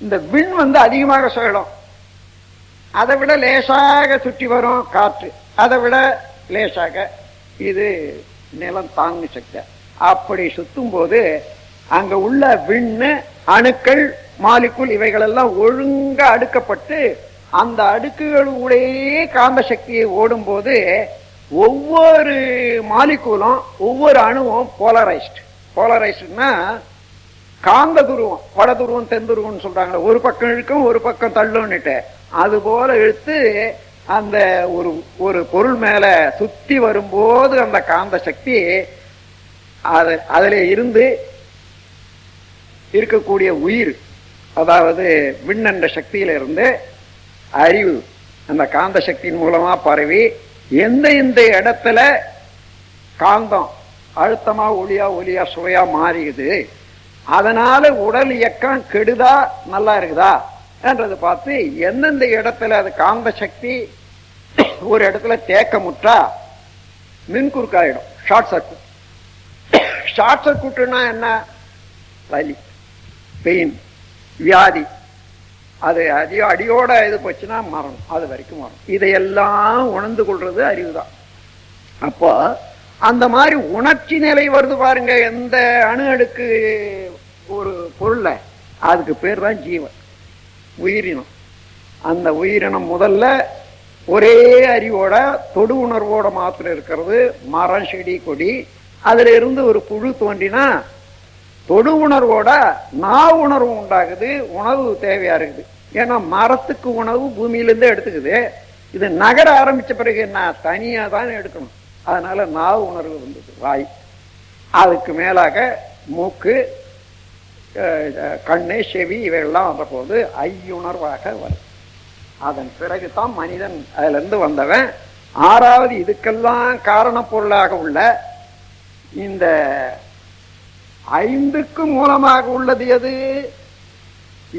இந்த விண் வந்து அதிகமாக சுழலும். அதை விட லேசாக சுற்றி வரும் காற்று, அதை விட லேசாக இது நிலம் தாங்கு சக்தி. அப்படி சுத்தும் போது அங்க உள்ள விண்ணு, அணுக்கள், மாலிக்குள் இவைகள் எல்லாம் ஒழுங்கா அடுக்கப்பட்டு அந்த அடுக்குகளுடைய காந்த சக்தியை ஓடும் போது ஒவ்வொரு மாலிக்கூலும் ஒவ்வொரு அணுவும் போலரைஸ்டுனா காந்த துருவம், வட துருவம் தென் துருவம் சொல்றாங்க, ஒரு பக்கம் இழுக்கும் ஒரு பக்கம் தள்ளுன்னுட்டு, அது போல இழுத்து அந்த ஒரு ஒரு பொருள் மேல சுத்தி வரும்போது அந்த காந்த சக்தி அதுல இருந்து இருக்கக்கூடிய உயிர், அதாவது விண்ணென்ற சக்தியில இருந்து அறிவு அந்த காந்த சக்தியின் மூலமா பரவி எந்த இடத்துல காந்தம் அழுத்தமா ஒளியா ஒலியா சுவையா மாறிடுது, அதனால உடல் இயக்கம் கெடுதா நல்லா இருக்குதா என்றது பார்த்து எந்தெந்த இடத்துல அது காந்த சக்தி ஒரு இடத்துல தேக்கமுற்றா மின்குறுக்காயிடும், ஷார்ட் சர்க்யூட். ஷார்ட் சர்க்யூட்னா என்ன? வலி, பெயின், வியாதி, அது அடியோட இது போச்சுன்னா மரணம், அது வரைக்கும் மரணம். இதையெல்லாம் உணர்ந்து கொள்றது அறிவுதான். அப்போ அந்த மாதிரி உணர்ச்சி நிலை வருது பாருங்க எந்த அணு அடுக்கு ஒரு பொருள்ல, அதுக்கு பேர் தான் ஜீவன், உயிரினம். அந்த உயிரினம் முதல்ல ஒரே அறிவோட தொடு உணர்வோட மாத்திரம் இருக்கிறது. மரம், செடி, கொடி, அதுல இருந்து ஒரு புழு தோன்றினா தொடு உணர்வோட நான் உணர்வு உண்டாகுது, உணவு தேவையா இருக்குது. ஏன்னா மரத்துக்கு உணவு பூமியிலிருந்து எடுத்துக்குது, இது நகர ஆரம்பிச்ச பிறகு என்ன தனியா தான் எடுக்கணும். அதனால நாவு உணர்வு வந்தது, வாய். அதுக்கு மேலாக மூக்கு, கண்ணு, செவி இவையெல்லாம் வந்த போது ஐயுணர்வாக வரும். அதன் பிறகுதான் மனிதன் அதுல இருந்து வந்தவன். ஆறாவது இதுக்கெல்லாம் காரண பொருளாக உள்ள இந்த ஐந்துக்கு மூலமாக உள்ளது எது?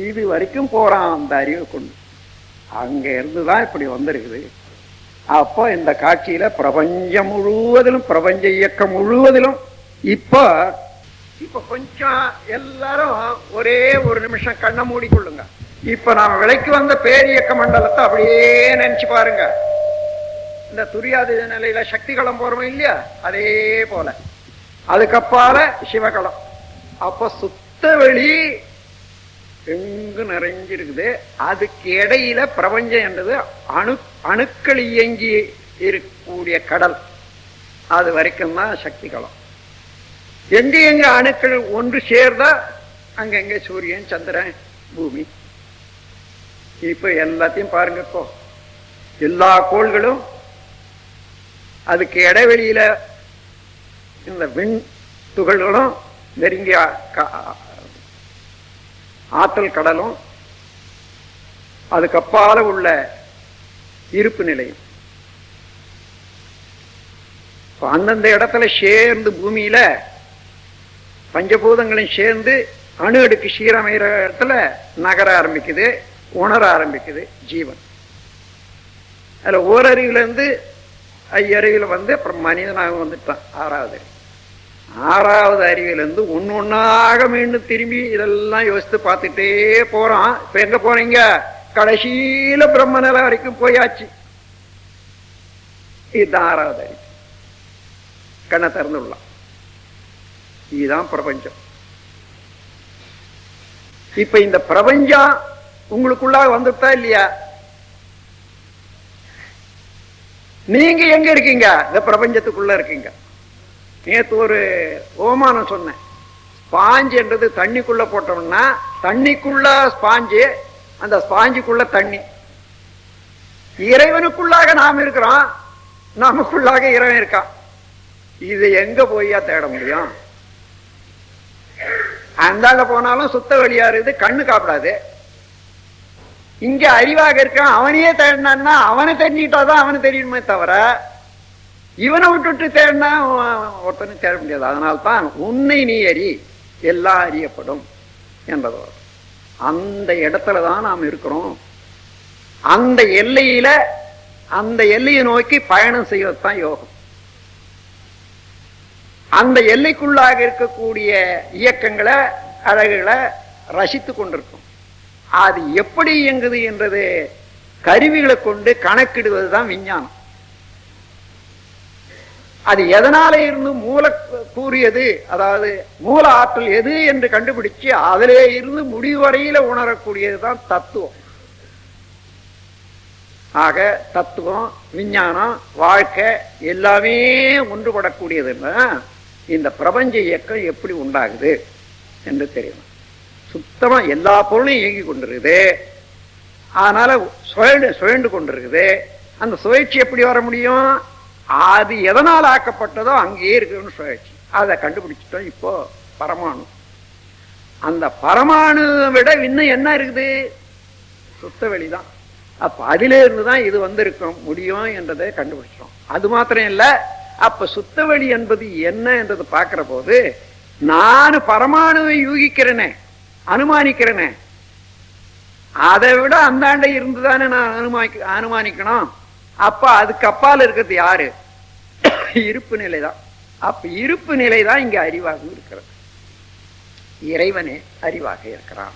இது வரைக்கும் போறான் அந்த அறிவை கொண்டு, அங்க இருந்துதான் இப்படி வந்திருக்குது. அப்போ இந்த காட்சியில பிரபஞ்சம் முழுவதிலும், பிரபஞ்ச இயக்கம் முழுவதிலும் இப்ப கொஞ்சம் எல்லாரும் ஒரே ஒரு நிமிஷம் கண்ணை மூடிக்கொள்ளுங்க. இப்ப நாம விலைக்கு வந்த பேரியக்க மண்டலத்தை அப்படியே நினைச்சு பாருங்க. இந்த துரியாத நிலையில சக்தி களம் போறோம் இல்லையா, அதே போல அதுக்கப்பால சிவகளம். அப்ப சுத்த வெளி எங்கு நிறைஞ்சிருக்குது. அதுக்கு இடையில பிரபஞ்சம் என்றது அணுக்கள் இயங்கி இருக்கக்கூடிய கடல், அது வரைக்கும் தான் சக்தி களம். எங்க எங்க அணுக்கள் ஒன்று சேர்ந்தா அங்கங்க சூரியன், சந்திரன், பூமி. இப்ப எல்லாத்தையும் பாருங்க, இப்போ எல்லா கோள்களும் அதுக்கு இடைவெளியில இந்த விண் துகள்களும் நெருங்கிய ஆற்றல் கடலும் அதுக்கப்பால உள்ள இருப்பு நிலையும் அந்தந்த இடத்துல சேர்ந்து பூமியில பஞ்சபூதங்களையும் சேர்ந்து அணு அடுக்கு சீரமைகிற இடத்துல நகர ஆரம்பிக்குது, உணர ஆரம்பிக்குது ஜீவன். அதுல ஓரறிவுல இருந்து ஐயறிவுல வந்து அப்புறம் மனிதனாக வந்துட்டான். ஆறாவது அறிவிலிருந்து ஒன்னொன்னாக மீண்டும் திரும்பி இதெல்லாம் யோசித்து பார்த்துட்டே போறான். இப்ப எங்க போறீங்க? கடைசியில பிரம்ம நிலை வரைக்கும் போயாச்சு. இதுதான் ஆறாவது அறிவு. கண்ணை திறந்து விடலாம். இதுதான் பிரபஞ்சம். இப்ப இந்த பிரபஞ்சம் உங்களுக்குள்ளாக வந்துட்டா இல்லையா? நீங்க எங்க இருக்கீங்க? இந்த பிரபஞ்சத்துக்குள்ள இருக்கீங்க. நேற்று ஒரு ஓமானம் சொன்னேன். ஸ்பாஞ்சு என்றது தண்ணிக்குள்ள போட்டோம்னா தண்ணிக்குள்ள ஸ்பாஞ்சு, அந்த ஸ்பாஞ்சுக்குள்ள தண்ணி. இறைவனுக்குள்ளாக நாம் இருக்கிறோம், நமக்குள்ளாக இறைவன் இருக்கான். இது எங்க போய்யா தேட முடியும்? அந்தாண்ட போனாலும் சுத்த வழியா இருக்குது, கண்ணு காப்பிடாது. இங்க அறிவாக இருக்கான், அவனையே தேடினான்னா அவனை தெரிஞ்சுக்கிட்டாதான் அவனு தெரியணுமே தவிர இவனை விட்டுட்டு தேடினா ஒருத்தனும் தேட முடியாது. அதனால்தான் உன்னை நீ அறி, எல்லாம் அறியப்படும் என்பதோ. அந்த இடத்துலதான் நாம் இருக்கிறோம். அந்த எல்லையில, அந்த எல்லையை நோக்கி பயணம் செய்வதுதான் யோகம். அந்த எல்லைக்குள்ளாக இருக்கக்கூடிய இயக்கங்களை, அழகுகளை ரசித்து கொண்டிருக்கும். அது எப்படி இயங்குது என்றது கருவிகளை கொண்டு கணக்கிடுவதுதான் விஞ்ஞானம். அது எதனால இருந்து மூல கூறியது, அதாவது மூல ஆற்றல் எது என்று கண்டுபிடிச்சு அதிலே இருந்து முடிவு வரையில உணரக்கூடியதுதான் தத்துவம். ஆக தத்துவம், விஞ்ஞானம், வாழ்க்கை எல்லாமே ஒன்றுபடக்கூடியதுன்னா இந்த பிரபஞ்ச இயக்கம் எப்படி உண்டாகுது என்று தெரியணும். சுத்தமா எல்லா பொருளும் இயங்கி கொண்டிருக்குது. அதனால சுழண்டு கொண்டிருக்குது. அந்த சுழற்சி எப்படி வர முடியும்? அது எதனால் ஆக்கப்பட்டதோ அங்கேயே இருக்குன்னு சுழற்சி. அதை கண்டுபிடிச்சிட்டோம். இப்போ பரமாணு. அந்த பரமாணு விட இன்னும் என்ன இருக்குது? சுத்த வெளிதான். அப்ப அதிலே இருந்துதான் இது வந்திருக்கும் முடியும் என்றதை கண்டுபிடிச்சிட்டோம். அது மாத்திரம் இல்ல, அப்ப சுத்தவெளி என்பது என்ன என்றதை பார்க்கிற போது நான் பரமாணுவை யூகிக்கிறேனே, அனுமானிக்கிறேனே, அதை விட அந்தாண்டை இருந்துதானே நான் அனுமானிக்கணும். அப்ப அதுக்கு அப்பால் இருக்கிறது யாரு? இருப்பு நிலைதான். அப்ப இருப்பு நிலைதான் இங்க அறிவாக இருக்கிறது. இறைவனே அறிவாக இருக்கிறான்.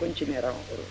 கொஞ்ச நேரம் ஒரு